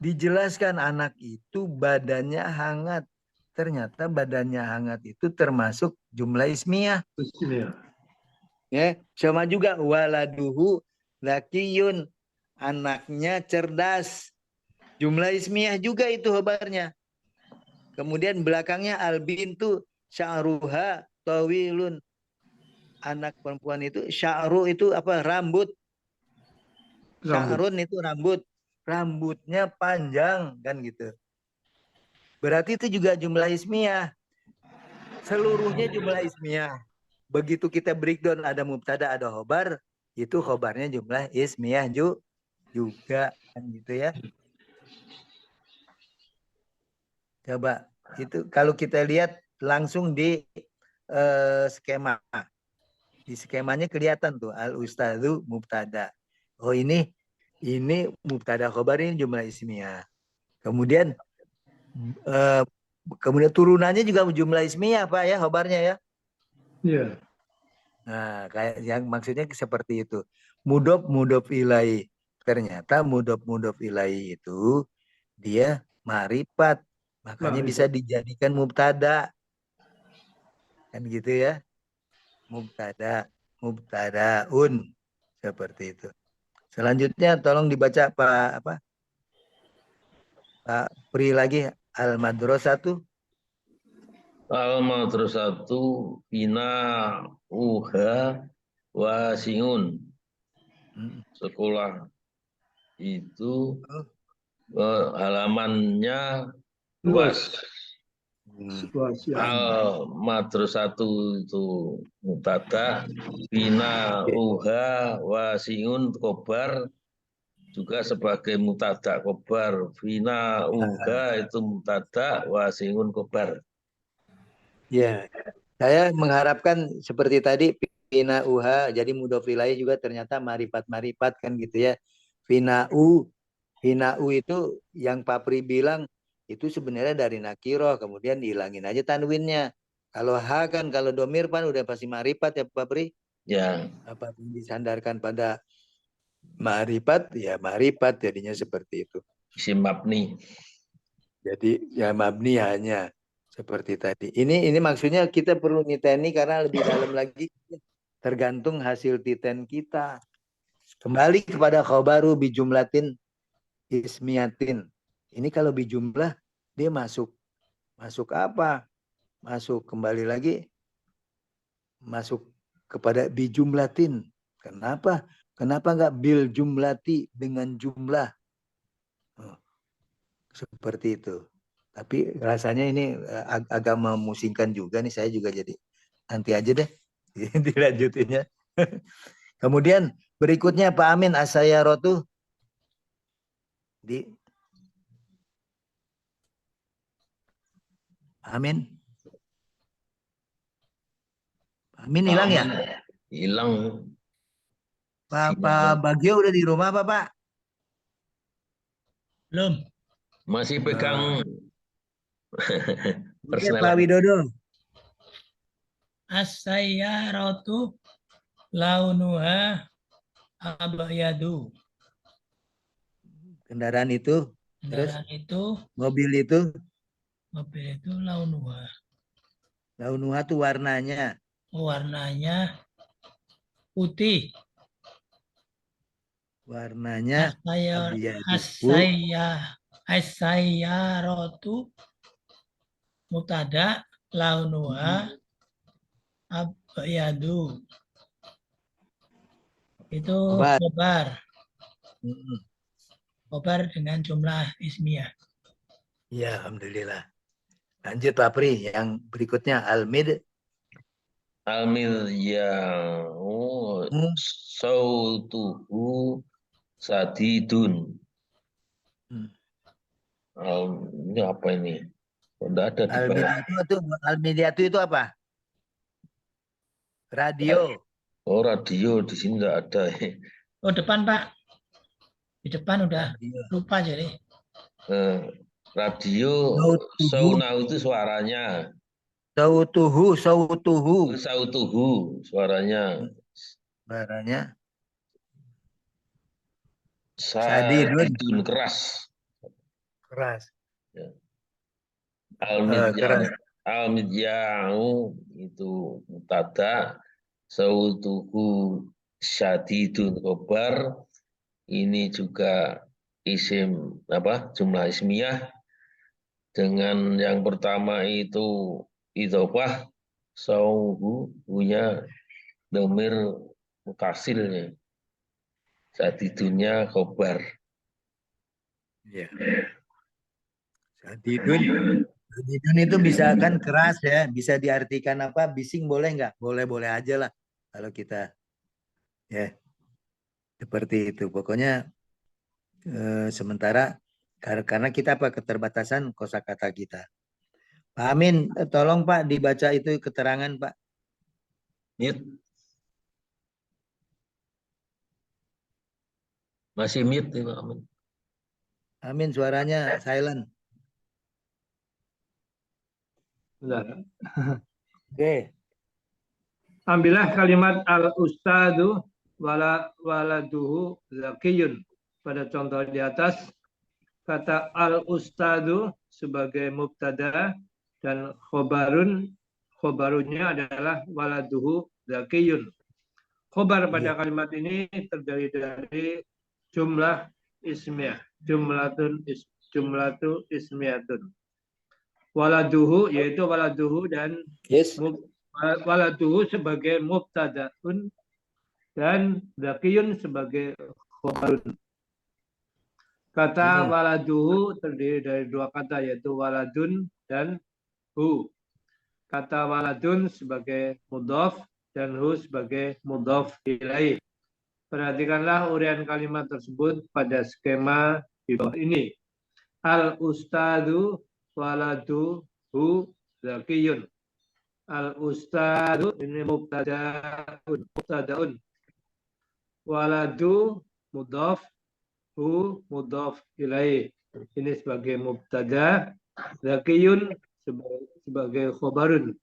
dijelaskan anak itu badannya hangat. Ternyata badannya hangat itu termasuk jumlah ismiyah. Ya, sama juga waladuhu zakiyun, anaknya cerdas. Jumlah ismiyah juga itu khobarnya. Kemudian belakangnya albintu sya'ruha tawilun. Anak perempuan itu sya'ru itu apa? Rambut. Sya'run itu rambut. Rambutnya panjang kan gitu. Berarti itu juga jumlah ismiyah. Seluruhnya jumlah ismiyah. Begitu kita breakdown ada mubtada, ada khobar, itu khobarnya jumlah ismiyah juga kan gitu ya. Coba itu kalau kita lihat langsung di skema. Di skemanya kelihatan tuh al-ustadzu mubtada. Oh ini mubtada khobar, ini jumlah ismiyah. Kemudian turunannya juga jumlah ismiyah Pak ya, khobarnya ya. Iya. Nah, kayak yang maksudnya seperti itu. Mudhof ilaih. Ternyata mudhof ilaih itu dia ma'rifat. Makanya bisa dijadikan mubtada. Kan gitu ya. Mubtadaun. Seperti itu. Selanjutnya tolong dibaca Pak Pri lagi al-madrasatu. Al-madrasatu bina uha wasiun. Sekolah itu halamannya luas. Luas, ya. Al madrasatu itu mubtada, bina uha wasiun khobar juga sebagai mubtada khobar, bina uha itu mubtada wasiun khobar. Ya, saya mengharapkan seperti tadi Vina uha, jadi mudofilai juga ternyata maripat kan gitu ya. Vina u itu yang Pak Pri bilang itu sebenarnya dari nakiroh, kemudian dihilangin aja tanwinnya. Kalau ha kan kalau domir pan udah pasti maripat ya Pak Pri. Ya. Apa disandarkan pada maripat ya maripat jadinya seperti itu. Isim mabni. Jadi ya mabni hanya seperti tadi. Ini maksudnya kita perlu niteni karena lebih dalam lagi tergantung hasil titen kita. Kembali kepada khobaru bijumlatin ismiyatin. Ini kalau bijumlah dia masuk apa? Masuk kembali lagi masuk kepada bijumlatin. Kenapa? Kenapa enggak bil jumlati dengan jumlah? Seperti itu. Tapi rasanya ini agak memusingkan juga nih, saya juga jadi nanti aja deh dilanjutinnya. Kemudian berikutnya Pak Amin as-sayyaratu di Amin. Amin hilang ya? Hilang. Pak Bagio udah di rumah Pak? Belum. Masih pegang Oke, Pak Widodo. As-sayyaratu launuha abyadu. Kendaraan itu, Kendaraan itu, mobil itu launuha. Launuha itu warnanya. Warnanya putih. Warnanya as-sayyaratu mubtada launuha abyadu. Itu khobar. Khobar dengan jumlah ismiyah. Ya, alhamdulillah. Lanjut Pak Pri, yang berikutnya almid. Almid yang sautuhu sadidun. Ini apa ini? Tidak ada di bawah. Almidiyatu itu apa? Radio. Oh, radio di sini tidak ada. Oh, depan Pak. Di depan udah lupa jadi. Radio sauna itu suaranya. Sautuhu suaranya. Sadidun keras. Ya. Al-midya'u itu mubtada, sautuhu syadidun khobar. Ini juga isim jumlah ismiyah. Dengan yang pertama itu idhofah, sauhu punya domir mutasilnya. Sadidunnya khobar. Ya. Sadidun itu bisa kan keras ya, bisa diartikan apa? Bising boleh nggak? Boleh aja lah kalau kita ya seperti itu. Pokoknya sementara karena kita keterbatasan kosakata kita. Pak Amin, tolong Pak dibaca itu keterangan Pak. Mute. Masih mute nih Pak Amin. Amin, suaranya silent. Benar. Oke. Ambillah kalimat al-ustadu waladuhu zakiyun. Pada contoh di atas, kata al-ustadu sebagai mubtada dan khobarunnya adalah waladuhu zakiyun. Khobar pada kalimat ini terdiri dari jumlah ismiyah, jumlatu ismiyatun. Waladuhu yaitu waladuhu dan waladuhu sebagai mubtadaun dan zakiyun sebagai khobarun. Kata Betul. waladuhu terdiri dari dua kata, yaitu waladun dan hu. Kata waladun sebagai mudhof dan hu sebagai mudhof ilaih. Perhatikanlah urian kalimat tersebut pada skema di bawah ini. Al ustadu waladu hu zakiyun. Al ustadu ini mubtadaun. Waladu mudhof, hu mudhof ilaih. Ini sebagai mubtada, zakiyun sebagai khobarun.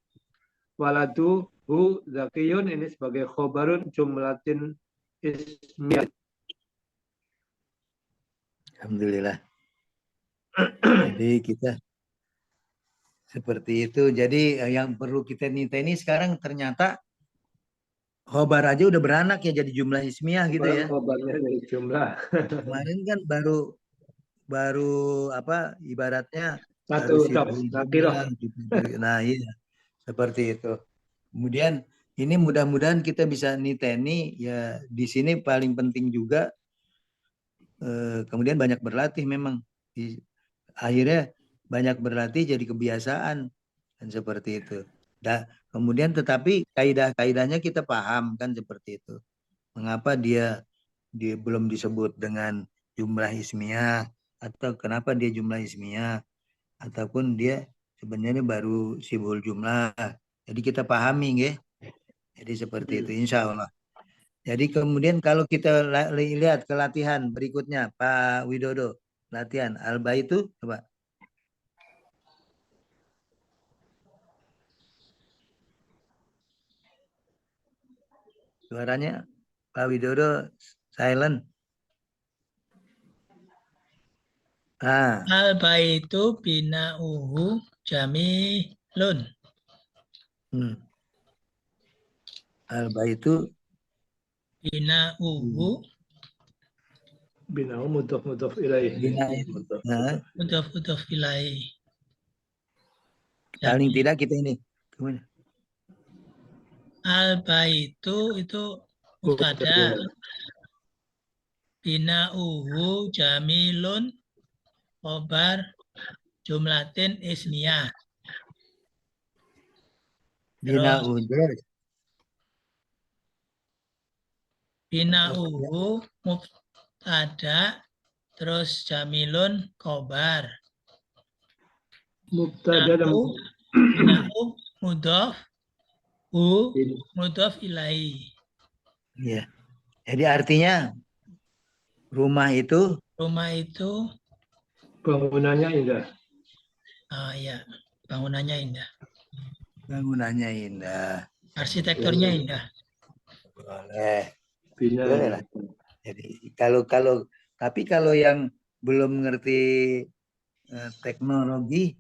Waladu hu zakiyun ini sebagai khobarun jumlatin ismiyah. Alhamdulillah. Jadi kita seperti itu. Jadi yang perlu kita niteni sekarang ternyata khobar aja udah beranak ya jadi jumlah ismiyah gitu ya. Khobarnya dari jumlah. Kemarin kan baru apa ibaratnya Satu baru dok, sibuk nakiroh. jumlah. Nah iya seperti itu. Kemudian ini mudah-mudahan kita bisa niteni ya di sini paling penting juga kemudian banyak berlatih memang akhirnya banyak berlatih jadi kebiasaan dan seperti itu. Kemudian tetapi kaidah-kaidahnya kita paham kan seperti itu. Mengapa dia belum disebut dengan jumlah ismiyah atau kenapa dia jumlah ismiyah ataupun dia sebenarnya baru sibul jumlah. Jadi kita pahami nggih. Jadi seperti itu insya Allah. Jadi kemudian kalau kita lihat ke latihan berikutnya Pak Widodo, latihan alba itu coba. Suaranya Pak Widodo silent. Alba itu bina'uhu jamilun. Alba itu Bina'uhu Bina'u mudhof ilaih. mudhof ilaih. Paling tidak kita ini. Alba itu mubtada. Bina'uhu jamilun khobar jumlatin ismiyah. Bina'uhu mubtada terus jamilun khobar. Mubtada dan bina'u mudhof hu mudhof ilaih. Iya. Jadi artinya rumah itu bangunannya indah. Iya, bangunannya indah. Bangunannya indah. Arsitekturnya indah. Boleh. Bina. Boleh lah. Jadi tapi kalau yang belum ngerti teknologi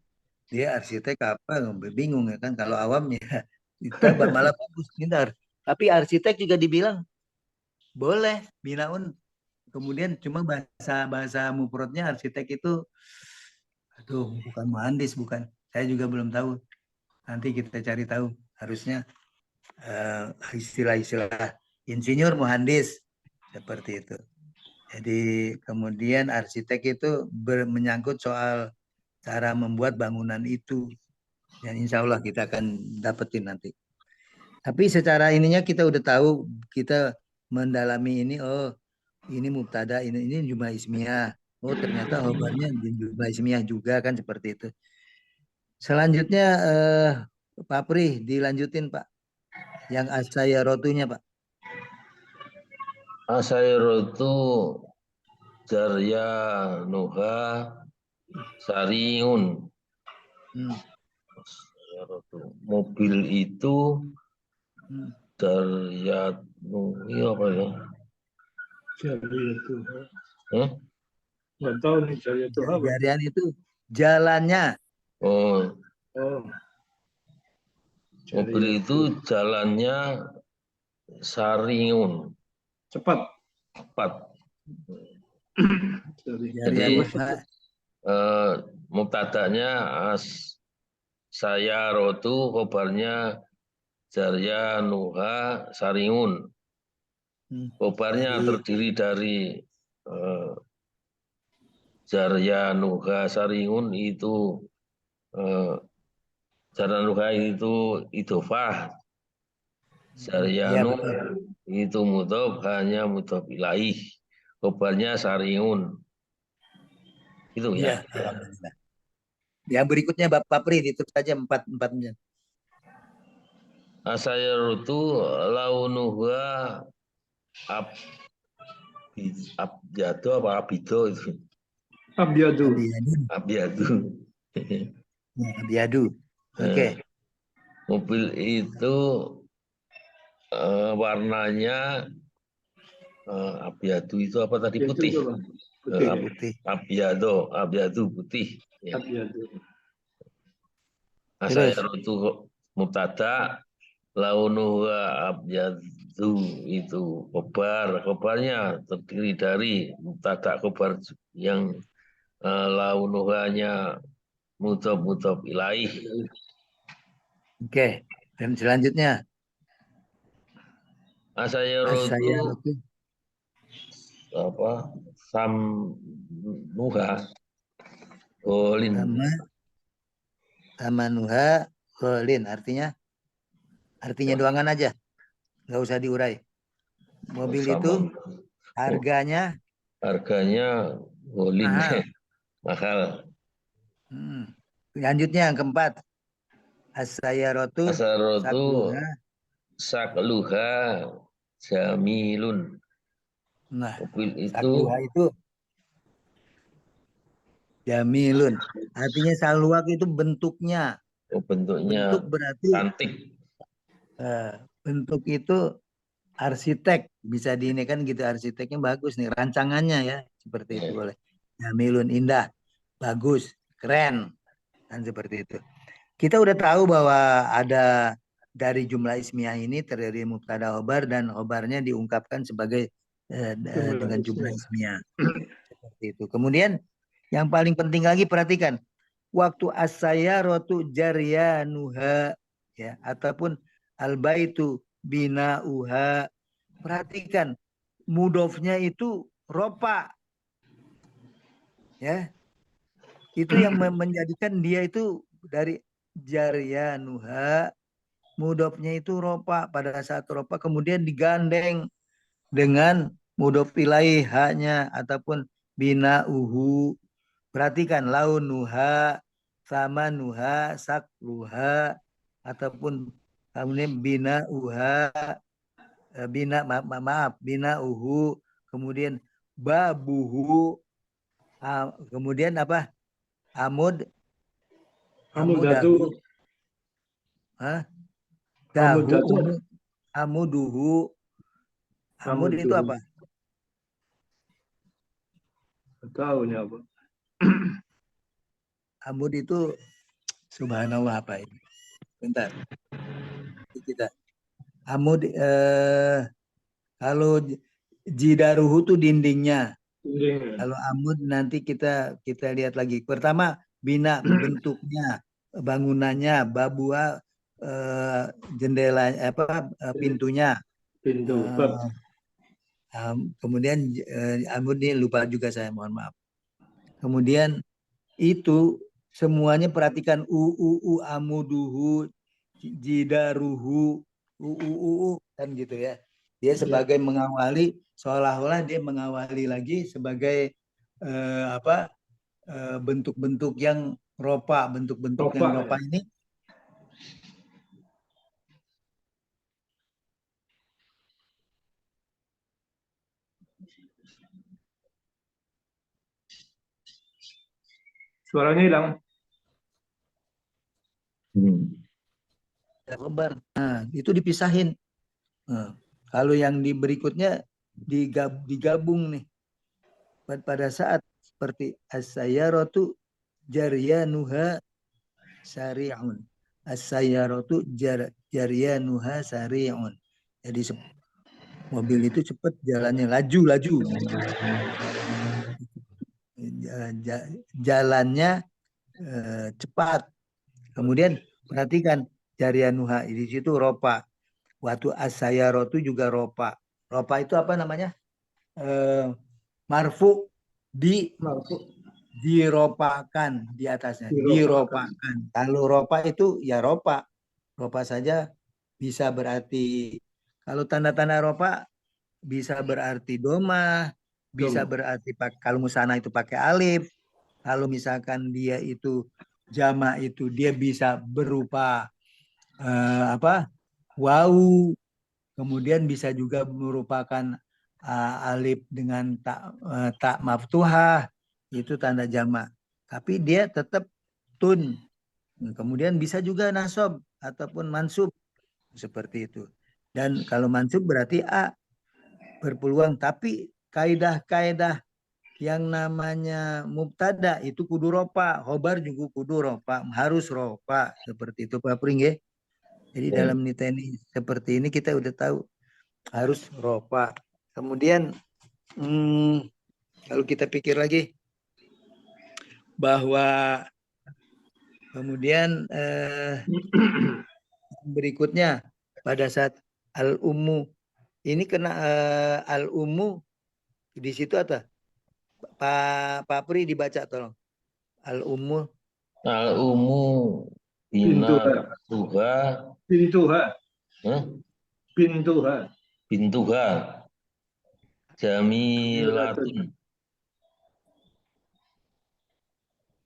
dia arsitek apa bingung ya kan kalau awam ya kita malah bagus pintar. Tapi arsitek juga dibilang boleh binaun. Kemudian cuma bahasa mufradnya arsitek itu aduh bukan muhandis bukan. Saya juga belum tahu. Nanti kita cari tahu harusnya istilah-istilah insinyur muhandis seperti itu. Jadi kemudian arsitek itu menyangkut soal cara membuat bangunan itu. Dan insya Allah kita akan dapetin nanti. Tapi secara ininya kita udah tahu, kita mendalami ini, oh ini mubtada, ini jumlah ismiyah. Oh ternyata khobarnya jumlah ismiyah juga kan seperti itu. Selanjutnya Pak Pri dilanjutin Pak. Yang asyarotunya Pak. Asyarotu Jarya Nuha Sariun. Mobil itu Jarya Nuhi apa ya? Jarya Tuha. Nggak tahu nih Jarya Tuha. Jarian itu jalannya. Oh. Mobil itu jalannya Sariun. Cepat. Jadi mubtadanya saya rotu khobarnya Jarya Nuha Sariun. Khobarnya terdiri dari Jaryanuha Sariun itu Jaryanuha itu idofah. Iya, Jaryanu betul. itu mudhof, hanya mudhof ilaih. Khobarnya Sariun. Itu ya. Iya, alhamdulillah. Yang berikutnya Bapak Pri, itu saja empatnya. Asayarutu launuha abjado apa abido itu. Abyadu. Abiadu. Abiadu. Oke. Mobil itu warnanya abiadu itu apa tadi, putih. Putih. Abiadu putih. Ya. Abyadu. Asayarutu mubtada, launuha abyadu itu khobarnya terdiri dari mubtada khobar yang launuhanya mudhof ilaih. Oke. Dan selanjutnya Asayarotu apa samnuha golin. Tamanuha golin, artinya doangan aja, nggak usah diurai. Mobil itu harganya golin mahal. mahal. Selanjutnya yang keempat, Asayarotu sakluha jamilun. Nah, mobil sakluha itu jamilun. Artinya saluak itu bentuknya. Bentuknya Bentuk berarti cantik. Bentuk itu arsitek, bisa diinikan gitu, arsiteknya bagus nih, rancangannya ya, seperti itu boleh. Jamilun, indah, bagus, keren, kan seperti itu. Kita udah tahu bahwa ada dari jumlah ismiyah ini terdiri mubtada khobar dan khobarnya diungkapkan sebagai dengan jumlah ismiyah. Seperti itu. Kemudian yang paling penting lagi, perhatikan waktu as-sayyaratu jaryanuha ya, ataupun al-baitu binauha. Perhatikan mudhofnya itu ropa. Ya. Itu yang menjadikan dia itu dari jaryanuha, mudhofnya itu ropa. Pada saat ropa kemudian digandeng dengan mudhof ilaih hanya ataupun binauhu. Perhatikan launuha, samanuha, sakluha, ataupun kemudian binauha, binauhu, kemudian babuhu, kemudian apa? Amudahu, amuduhu. Amud itu apa? Tahu nih apa? Amud itu subhanallah apa ini? Bentar. Kita amud kalau jidaruhu itu dindingnya. Kalau amud nanti kita lihat lagi. Pertama bina bentuknya, bangunannya, babua jendela pintunya. Pintu. Kemudian amud ini lupa juga saya, mohon maaf. Kemudian itu semuanya perhatikan amuduhu, jidaruhu, kan gitu ya. Dia sebagai mengawali, seolah-olah dia mengawali lagi sebagai bentuk-bentuk yang ropa, bentuk-bentuk yang ropa ini. Suaranya hilang. Nah, itu dipisahin. Nah, kalau yang di berikutnya digabung nih. Pada saat seperti as-sayyaratu jaryanuha sari'un. As-sayyaratu jaryanuha sari'un. Jadi mobil itu cepat jalannya, laju. Jalannya cepat. Kemudian perhatikan jaryanuha di situ ropa. Waktu as-sayyaratu juga ropa. Ropa itu apa namanya? Marfu diropakan di atasnya, diropakan. Kalau ropa itu ya ropa saja bisa berarti, kalau tanda-tanda ropa bisa berarti doma, bisa berarti kalau musana itu pakai alif. Kalau misalkan dia itu jama itu dia bisa berupa wau, kemudian bisa juga merupakan alif dengan tak maftuhah, itu tanda jama. Tapi dia tetap tun. Kemudian bisa juga nasab ataupun mansub seperti itu. Dan kalau mansub berarti a berpeluang, tapi kaidah-kaidah yang namanya mubtada itu kudu ropa, khobar juga kudu ropa, harus ropa seperti itu Pak Pring ya. Jadi dalam niteni seperti ini kita udah tahu harus ropa. Kemudian kalau kita pikir lagi bahwa kemudian berikutnya pada saat al-ummu ini kena al-ummu di situ apa? Pak Pri dibaca tolong. Al-ummu. Al-ummu bina tuha. Bintuha. Jamilatun.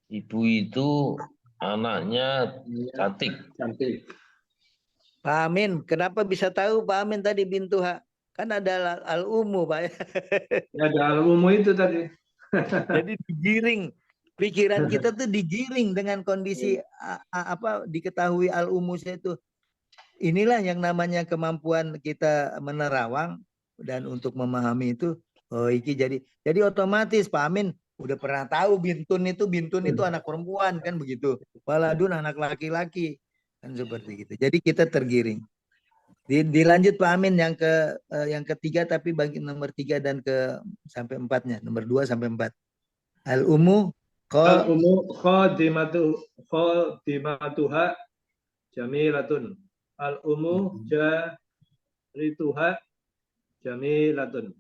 Ibu itu anaknya cantik. Pak Amin, kenapa bisa tahu Pak Amin tadi bintuha? Kan ada al-ummu Pak. Ada al-ummu itu tadi. Jadi digiring. Pikiran kita tuh digiring dengan kondisi diketahui al-ummu itu. Inilah yang namanya kemampuan kita menerawang dan untuk memahami itu. Oh, iki jadi otomatis Pak Amin udah pernah tahu bintun itu anak perempuan kan begitu. Waladun anak laki-laki kan seperti gitu. Jadi kita tergiring. Dilanjut Pak Amin yang ketiga tapi bagi nomor 3 dan sampai 4-nya, nomor 2 sampai 4. Al-ummu khadimatuha jamilatun. Al-ummu jarituha jamilatun.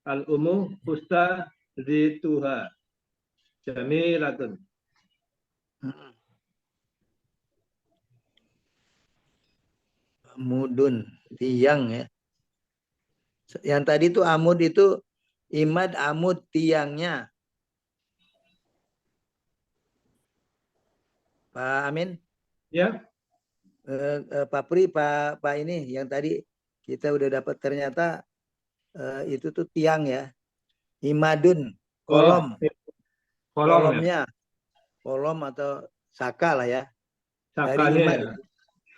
Al-ummu ustadzituha jamilatun. Mudun, tiang ya. Yang tadi itu amud itu imad amud tiangnya. Pak Amin? Ya. Pak Pri, Pak ini yang tadi kita udah dapat ternyata itu tuh tiang ya. Imadun, kolom. Kolomnya. Kolom atau saka lah ya.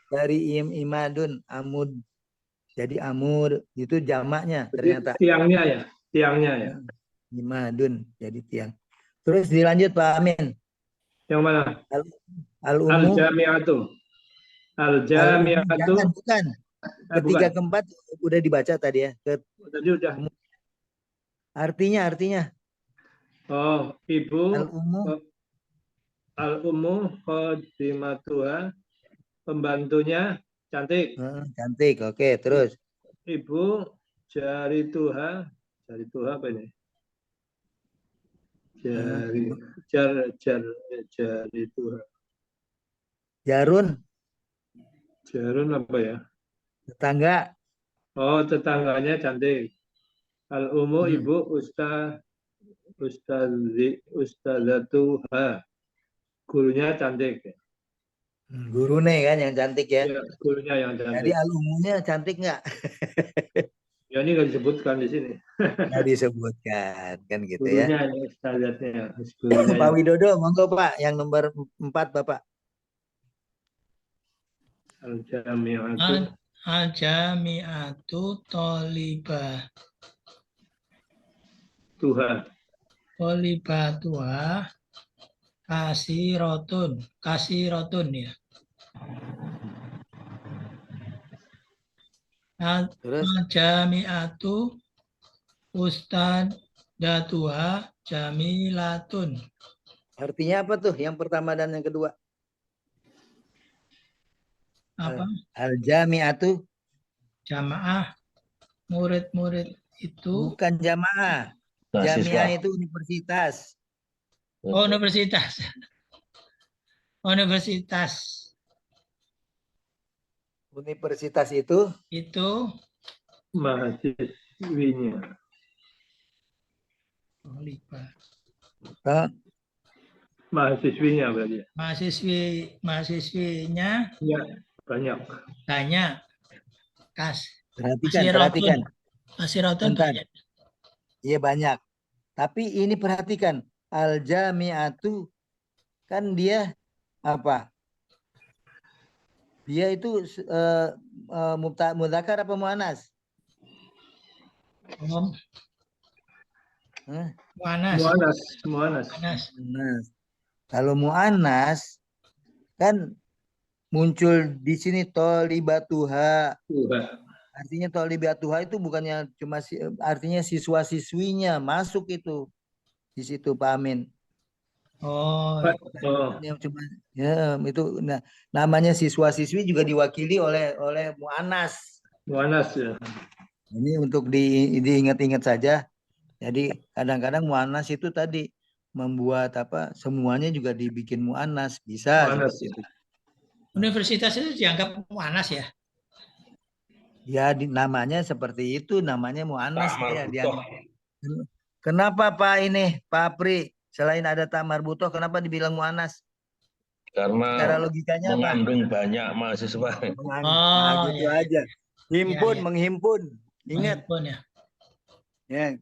Dari imadun, amud. Jadi amud itu jamaknya ternyata. Tiangnya ya. Imadun, jadi tiang. Terus dilanjut Pak Amin. Yang mana? Al-ummu. Al-jami'atu. Bukan. Ketiga keempat udah dibaca tadi ya. Tadi udah. Artinya. Oh, ibu. Al-ummu khadimatuha. Pembantunya cantik. Cantik, oke. Terus. Ibu jarituha apa ini? Jarituha. Jarun apa ya? Tetangga. Oh, tetangganya cantik. Al-ummu ibu ustadzatuha. Gurunya cantik. Gurune kan yang cantik ya. Ya, gurunya yang cantik. Jadi al-ummunya cantik nggak? Ya ini nggak disebutkan di sini. Nggak disebutkan kan gitu gurunya, ya. Ustadzatnya. Pak Widodo, monggo Pak, yang nomor 4 Bapak. Al-jami'atu tolibah. Tolibatuha kasirotun ya. Al-jami'atu ustadzatuha jamilatun. Artinya apa tuh yang pertama dan yang kedua? Apa? Al-jami'atu Jamaah murid-murid itu bukan jamaah. Jamiah itu universitas. Oh, universitas. Universitas Universitas itu itu Mahasiswinya. eh, Mahasiswinya berarti. mahasiswinya Ya, banyak. banyak. perhatikan, Kasirotun. Kasirotun Bentar. banyak. Iya banyak. Tapi ini perhatikan, al-jami'atu kan dia apa? Dia itu mudzakkar apa muannas? Om, Hah? Muanas. Muanas. Muanas. Muannas. Kalau muannas kan muncul di sini tolibatuha. Artinya tolibatuha itu bukannya cuma artinya siswa-siswinya masuk itu di situ Pak Amin. Oh, Yang cuma ya itu namanya siswa-siswi juga diwakili oleh muannas. Muanas ya. Ini untuk diingat-ingat saja. Jadi kadang-kadang muannas itu tadi membuat apa semuanya juga dibikin muannas bisa Muanas. seperti itu. universitas itu dianggap Muanas ya? Ya namanya seperti itu namanya muannas Ta'mar dia. Butoh. Kenapa Pak ini Pak Pri selain ada tamar butoh kenapa dibilang muannas? Secara Karena logikanya apa? mengandung banyak mahasiswa. Nah, gitu ya. aja. Himpun, Ya. menghimpun. Ingat. Menghimpun ya. Ya,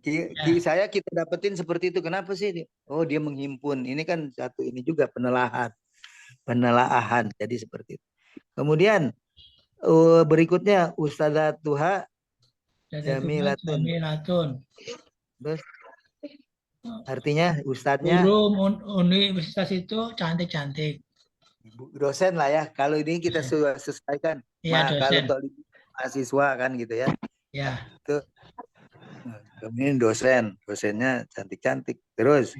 saya kita dapetin seperti itu. Kenapa sih? Oh, dia menghimpun. Ini kan satu ini juga penelaahan. Jadi seperti itu. Kemudian berikutnya Ustazah Tuha Jamilatun. Terus artinya ustadznya Guru universitas itu cantik-cantik. dosen lah ya. Kalau ini kita sesuaikan. Iya, Kalau dosen. mahasiswa kan gitu ya. Ya. Itu kemudian dosennya cantik-cantik. Terus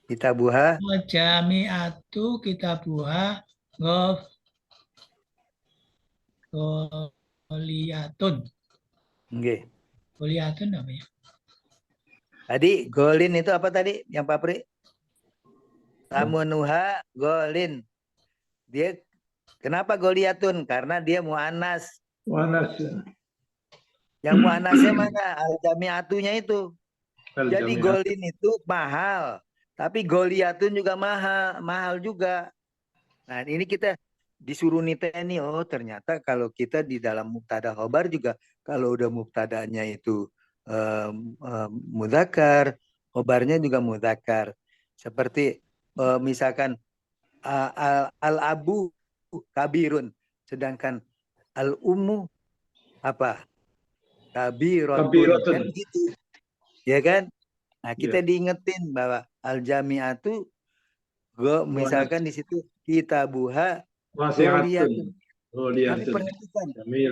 kitabuha Jami'atu kitabuha goliyatun. nggih. Goliyatun apa ya? Tadi golin itu apa tadi yang Pak Pri? Tamunuha golin. Dia kenapa goliyatun? Karena dia muannas. Muanas ya. Yang muannasnya mana? Al-jami'atunya itu. Jadi Al-jami'ah. golin itu mahal. Tapi goliyatun juga mahal juga. Nah, ini kita disuruh niteni, oh ternyata kalau kita di dalam mubtada khobar juga kalau udah mubtadanya itu mudzakkar, khobarnya juga mudzakkar. Seperti misalkan al-abu kabirun, sedangkan al-ummu apa? Kabirotun. Kan gitu. Ya kan? Nah, kita diingetin bahwa al-jami'atu misalkan di situ kitabuha goliyatun. Tapi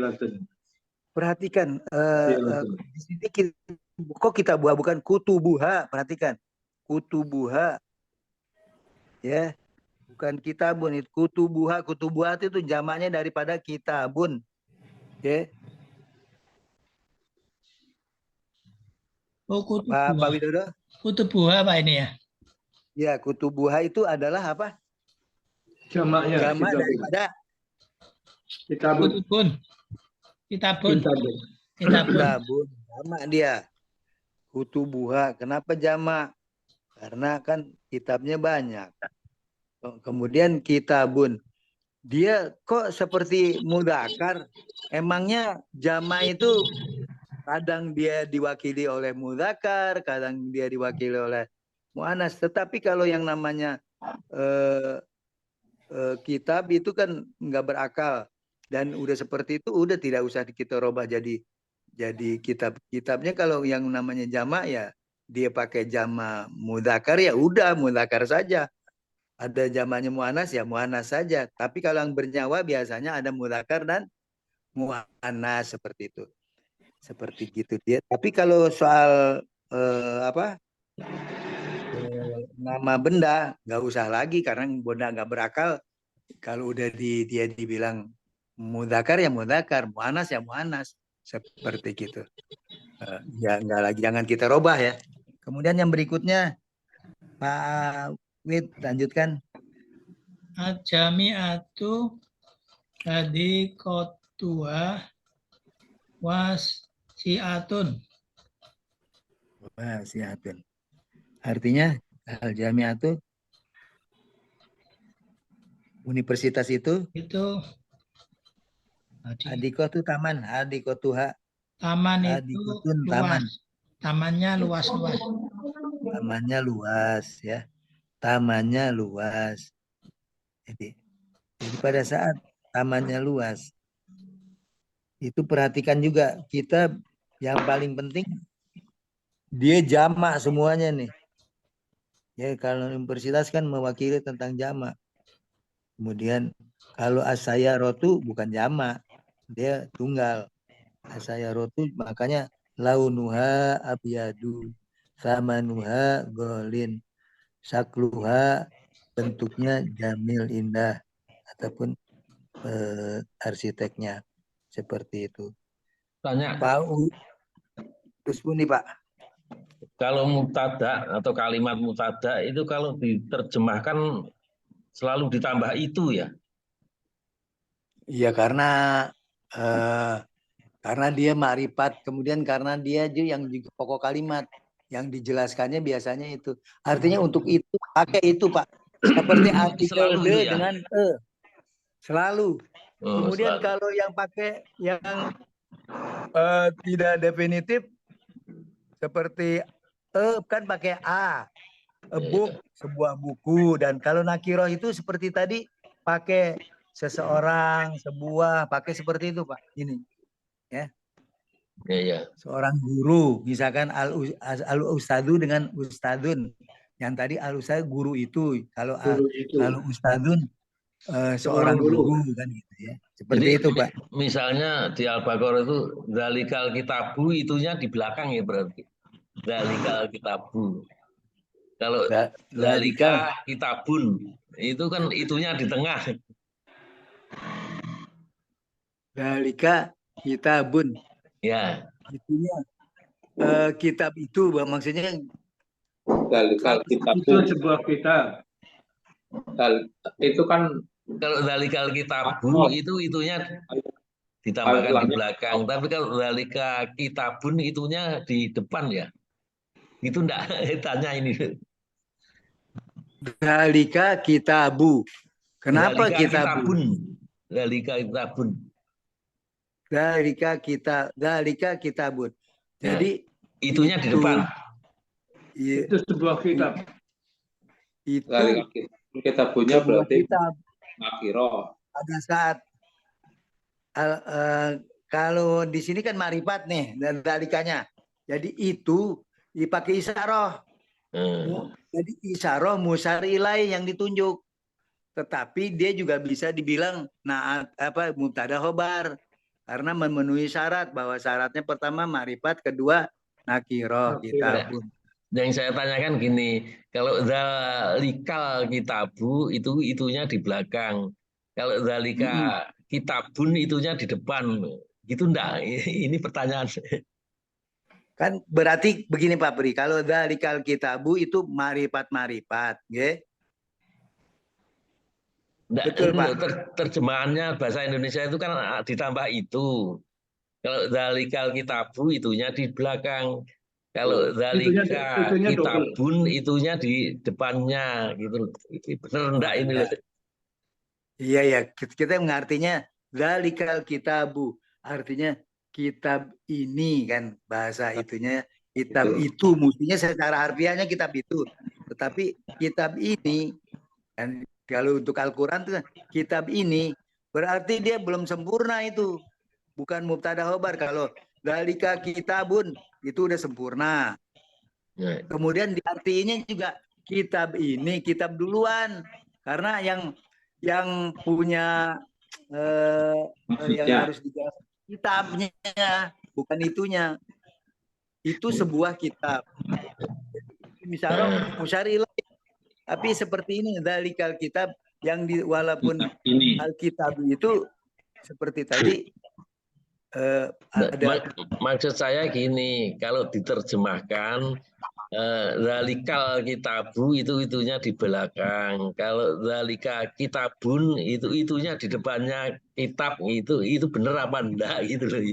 perhatikan di sini kok kitabuha bukan kutubuha, perhatikan. Kutubuha ya, bukan kitabun, itu kutubuha. Kutubuha itu jamaknya daripada kitabun. Ya. Oh, kutubuha. Pak Widodo? Kutubuha Pak ini ya? Ya, kutubuha itu adalah apa? Jamaknya. Jamak daripada Kitabun. Kitabun. Jamak dia. Kutubuha. Kenapa jamak? Karena kan kitabnya banyak. Kemudian kitabun. Dia kok seperti mudzakkar? Emangnya jamak itu kadang dia diwakili oleh mudzakkar, kadang dia diwakili oleh muannas. Tetapi kalau yang namanya kitab itu kan nggak berakal. Dan udah seperti itu udah tidak usah kita robah jadi kitabnya. Kalau yang namanya jamak ya dia pakai jamak mudzakkar ya udah mudzakkar saja. Ada jamaknya muannas ya muannas saja. Tapi kalau yang bernyawa biasanya ada mudzakkar dan muannas seperti itu. Seperti gitu dia. Tapi kalau soal nama benda nggak usah lagi karena benda nggak berakal. Kalau udah dia dibilang mudzakkar ya mudzakkar, muannas ya muannas, seperti gitu. Ya nggak lagi, jangan kita robah ya. Kemudian yang berikutnya Pak Wid, lanjutkan. Al-jami'atu hadiqatuha wasi'atun. Wasiatun. Artinya al-jami'atu universitas itu Itu adiko itu taman, adikotuha, taman itu adikotun luas. taman. Tamannya luas-luas. Tamannya luas ya. Tamannya luas. Jadi pada saat tamannya luas itu perhatikan juga kita yang paling penting dia jamak semuanya nih. Ya kalau universitas kan mewakili tentang jamak. Kemudian kalau asyarotu bukan jamak, dia tunggal. Asyarotu makanya launuha abyadu, samanuha golin, sakluha bentuknya jamil indah ataupun arsiteknya seperti itu. Tanya, Pak terus pun nih Pak. kalau mubtada atau kalimat mubtada itu kalau diterjemahkan selalu ditambah itu ya? Iya karena dia ma'rifat, kemudian karena dia yang juga pokok kalimat yang dijelaskannya biasanya itu. Artinya untuk itu pakai itu Pak. Seperti artikel Selalu de itu ya? dengan selalu. Oh, Kemudian selalu. kalau yang pakai yang tidak definitif seperti kan pakai a, a book, sebuah buku, dan kalau nakiroh itu seperti tadi pakai seseorang, sebuah, pakai seperti itu Pak. Ini ya. Ya. Seorang guru, misalkan al ustadu dengan ustadun. Yang tadi al ustadu guru itu, kalau ustadun seorang guru kan gitu ya. Seperti Jadi, itu Pak. misalnya di Al-Baqarah itu zalikal kitabu itunya di belakang ya berarti. Zalikal kitabu. Kalau zalika kitabun itu kan itunya di tengah. Zalika kitabun. Ya. Itunya kitab itu maksudnya Zalikal kitabu. Itu sebuah kitab. Itu kan Kalau zalikal kitabu itunya ditambahkan di belakang. Tapi kalau zalika kitabun itunya di depan ya. Itu enggak tanya ini. zalika kitabu. Kenapa kitabun? Zalika kitabun. Zalika kitabun. Jadi itunya di depan. Itu sebuah kitab. Itu kitabnya berarti kitab. Nakiro. Pada saat kalau di sini kan marifat nih dan zalikanya. Jadi itu dipakai isyarah. Jadi isyarah musarilai yang ditunjuk. Tetapi dia juga bisa dibilang mubtada khobar karena memenuhi syarat bahwa syaratnya pertama marifat, kedua nakiro kitabun. Yang saya tanyakan gini, kalau zalikal kitabu itunya di belakang. Kalau zalika kitabun itunya di depan. Gitu enggak? Ini pertanyaan. Kan berarti begini Pak Pri, kalau zalikal kitabu itu marifat, ya. Betul Pak. Terjemahannya bahasa Indonesia itu kan ditambah itu. Kalau zalikal kitabu itunya di belakang. Kalau zalika kitabun itunya di depannya gitu. Benar enggak ini loh. Iya ya, kita mengartinya zalikal kitabu. Artinya kitab ini kan bahasa itunya kitab itu mestinya secara harfiahnya kitab itu. Tetapi kitab ini kan kalau untuk Al-Qur'an tuh kitab ini berarti dia belum sempurna itu. Bukan mubtada khobar. Kalau zalika kitabun itu udah sempurna. Kemudian diartinya juga kitab ini kitab duluan karena yang punya yang harus dijelaskan kitabnya bukan itunya. Itu sebuah kitab. Misalnya musyarilah tapi seperti ini zalikal kitab yang walaupun Alkitab itu seperti tadi maksud saya gini, kalau diterjemahkan Zalikal kitabu itunya di belakang. Kalau zalika kitabun itunya di depannya kitab itu bener apa enggak gitu loh.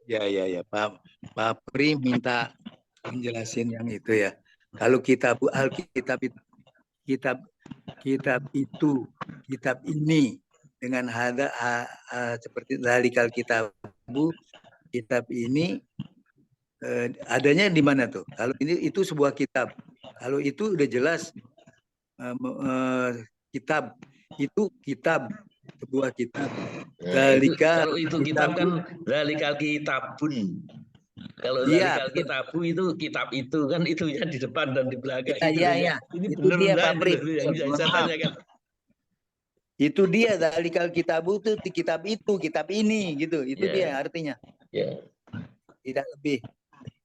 Ya, Pak Pri minta menjelasin yang itu ya. Kalau Alkitab itu kitab ini dengan seperti zalikal kitabu, kitab ini adanya di mana tuh? Kalau ini itu sebuah kitab. Kalau itu udah jelas kitab itu kitab, sebuah kitab. Kalau itu kitab kan zalikal kitabun. Kalau zalikal kitabu itu kitab itu kan itunya di depan dan di belakang. Iya. Ini itu benar dia, enggak Pak Pri. yang saya tanyakan. Itu dia zalikal kitabu itu kitab ini gitu. Itu dia artinya. Ya. Tidak lebih.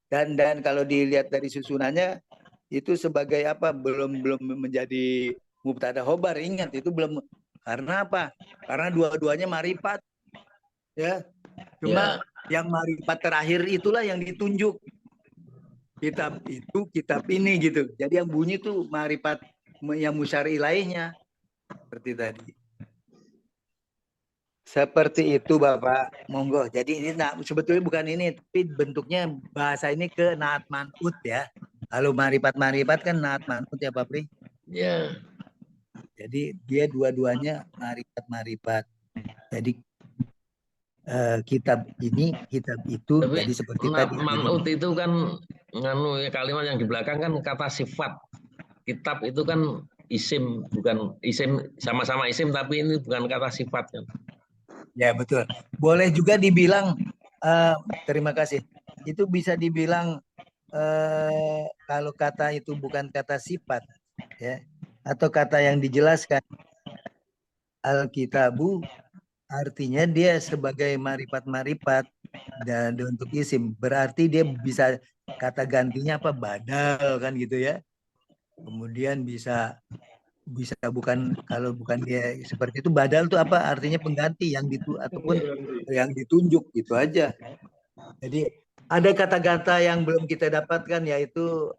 Dan kalau dilihat dari susunannya itu sebagai apa? Belum menjadi mubtada khobar. Ingat itu belum. Karena apa? Karena dua-duanya marifat. Ya. Cuma yang marifat terakhir itulah yang ditunjuk. Kitab itu kitab ini gitu. Jadi yang bunyi itu marifat yang musyar ilaihnya. Seperti tadi. Seperti itu Bapak, monggo. Jadi ini sebetulnya bukan ini, tapi bentuknya bahasa ini ke naat man'ut ya. Kalau marifat kan naat man'ut ya Pak Pri. Ya. Jadi dia dua-duanya marifat. Jadi kitab ini, kitab itu. Tapi jadi seperti naat tadi. man'ut itu kan kalimat yang di belakang kan kata sifat. Kitab itu kan isim, bukan isim, sama-sama isim tapi ini bukan kata sifat kan. Ya betul. Boleh juga dibilang terima kasih. Itu bisa dibilang kalau kata itu bukan kata sifat ya, atau kata yang dijelaskan Alkitabu artinya dia sebagai marifat dan untuk isim berarti dia bisa kata gantinya apa badal kan gitu ya. Kemudian bisa bukan, kalau bukan dia seperti itu, badal itu apa artinya pengganti ataupun yang ditunjuk gitu aja. Jadi ada kata-kata yang belum kita dapatkan yaitu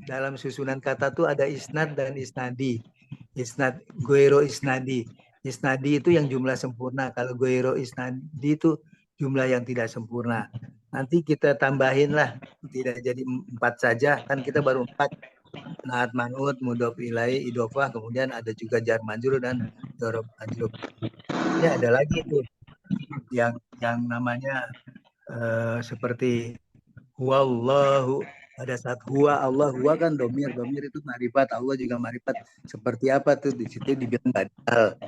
dalam susunan kata tuh ada isnad dan isnadi. Isnad, goiro isnadi. Isnadi itu yang jumlah sempurna. Kalau goiro isnadi itu jumlah yang tidak sempurna. Nanti kita tambahin lah, tidak jadi 4 saja, kan kita baru 4. Naat man'ut, mudhof ilaih, idhofah, kemudian ada juga jar majrur dan dzaraf majrur. Ya ada lagi tuh yang namanya seperti huwallahu, pada saat huwa Allah, huwa kan domir itu marifat, Allah juga marifat. Seperti apa tuh di situ dibilang badal.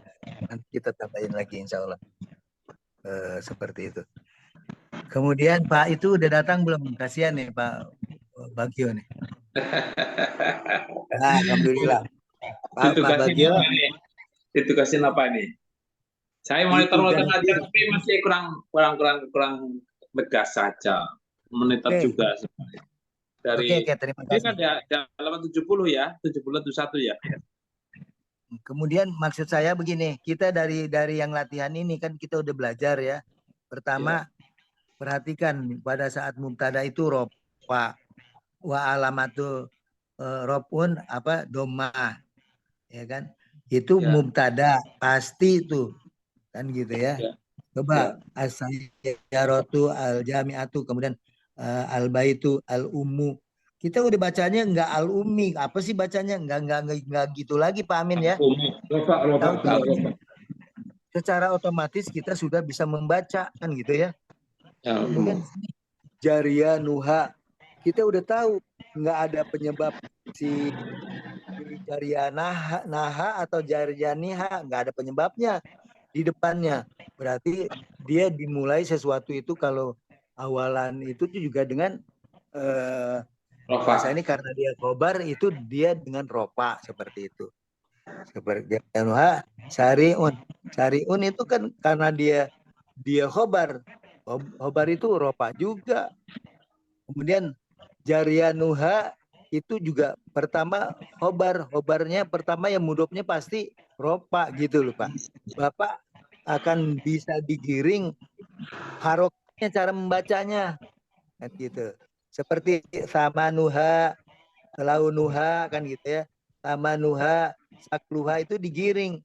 Nanti kita tambahin lagi insya Allah. Seperti itu. Kemudian Pak itu udah datang belum? Kasihan nih Pak Bagio nih. Alhamdulillah. Pak Bagio. Ditugasin apa nih? Saya monitor aja, tapi masih kurang tegas saja. Monitor juga. Dari terima kasih. Ini kan halaman 70 ya, 71 ya. Kemudian maksud saya begini, kita dari yang latihan ini kan kita udah belajar ya. Pertama, perhatikan pada saat mubtada itu rofa, wa alamatu rofun apa dhammah, ya kan? Itu mubtada pasti itu kan gitu ya. Coba as-sayyaratu al-jami'atu, kemudian al-baitu al-ummu. Kita udah bacanya enggak al-ummi. Apa sih bacanya? Enggak gitu lagi Pak Amin ya. Secara otomatis kita sudah bisa membaca kan gitu ya. Kemudian Jaria Nuha, kita udah tahu enggak ada penyebab si Jaria Naha atau Jaria Niha, enggak ada penyebabnya di depannya. Berarti dia dimulai sesuatu itu kalau awalan itu juga dengan bahasa ini karena dia khobar itu dia dengan ropa seperti itu. Seperti syari'un. Syari'un itu kan karena dia khobar. Khobar itu ropa juga. Kemudian jarianuha itu juga pertama khobar. Khobarnya pertama yang mudhofnya pasti ropa gitu loh Pak. Bapak akan bisa digiring harokatnya cara membacanya. Gitu. Seperti sama nuha, launuha kan gitu ya. Sama nuha, sakluha itu digiring.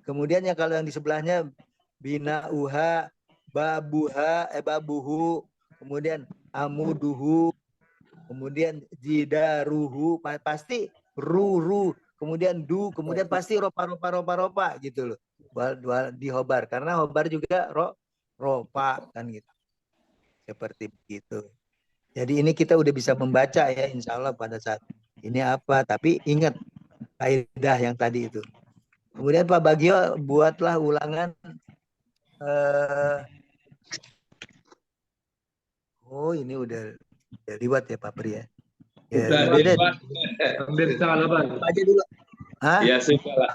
Kemudian yang kalau yang di sebelahnya bina uha, babuha, babuhu, kemudian amuduhu, kemudian jidaruhu, pasti ru, kemudian kemudian pasti ropa gitu loh. Di hobar, karena hobar juga ropa kan gitu. Seperti begitu. Jadi ini kita udah bisa membaca ya, insya Allah pada saat ini apa. Tapi ingat kaidah yang tadi itu. Kemudian Pak Bagio buatlah ulangan. Oh ini udah liwat ya Pak Pri ya. Udah liwat. Hampir setengah 8. Aja dulu. Hah? Ya sudah lah.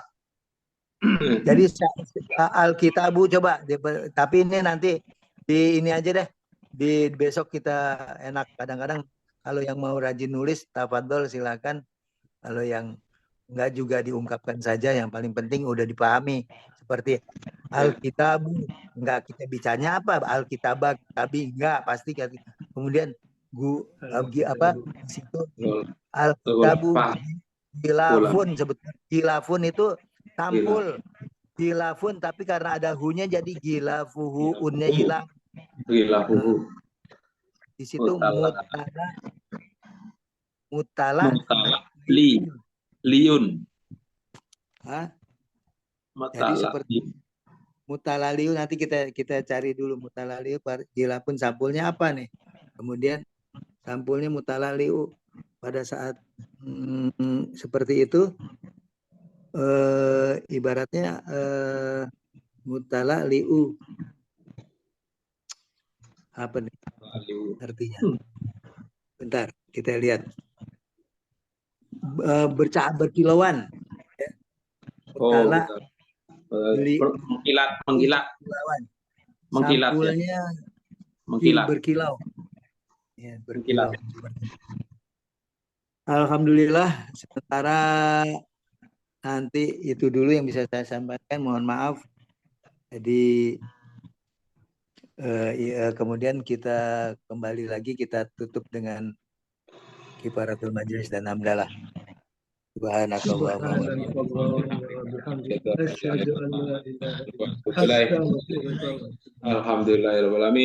Jadi Alkitabu coba. Tapi ini nanti di ini aja deh. Di besok kita enak. Kadang-kadang kalau yang mau rajin nulis, tafadhol silakan. Kalau yang enggak juga diungkapkan saja. Yang paling penting udah dipahami. Seperti Alkitabu, enggak kita bicanya apa? Alkitabah, tapi enggak pasti. Kemudian apa? Di situ Alkitabu, gilafun sebetulnya. Gilafun itu sampul. Gilafun, tapi karena ada hu-nya jadi gilafuhu, unnya hilang. Gilafuhu. Di situ mutala liun. Hah? Jadi seperti mutalaliu, nanti kita cari dulu mutalaliu. Gilafun sampulnya apa nih? Kemudian sampulnya mutalaliu pada saat seperti itu. Ibaratnya mutala liu apa nih artinya? Bentar kita lihat. Berkilauan. Mutala mengkilat. Sampulnya mengkilat. Berkilau. Ya, berkilau. Alhamdulillah, sementara nanti itu dulu yang bisa saya sampaikan. Mohon maaf. Jadi kemudian kita kembali lagi, kita tutup dengan kifaratul majlis dan hamdalah. Subhanakallahumma wa bihamdika. Alhamdulillahirabbil alamin.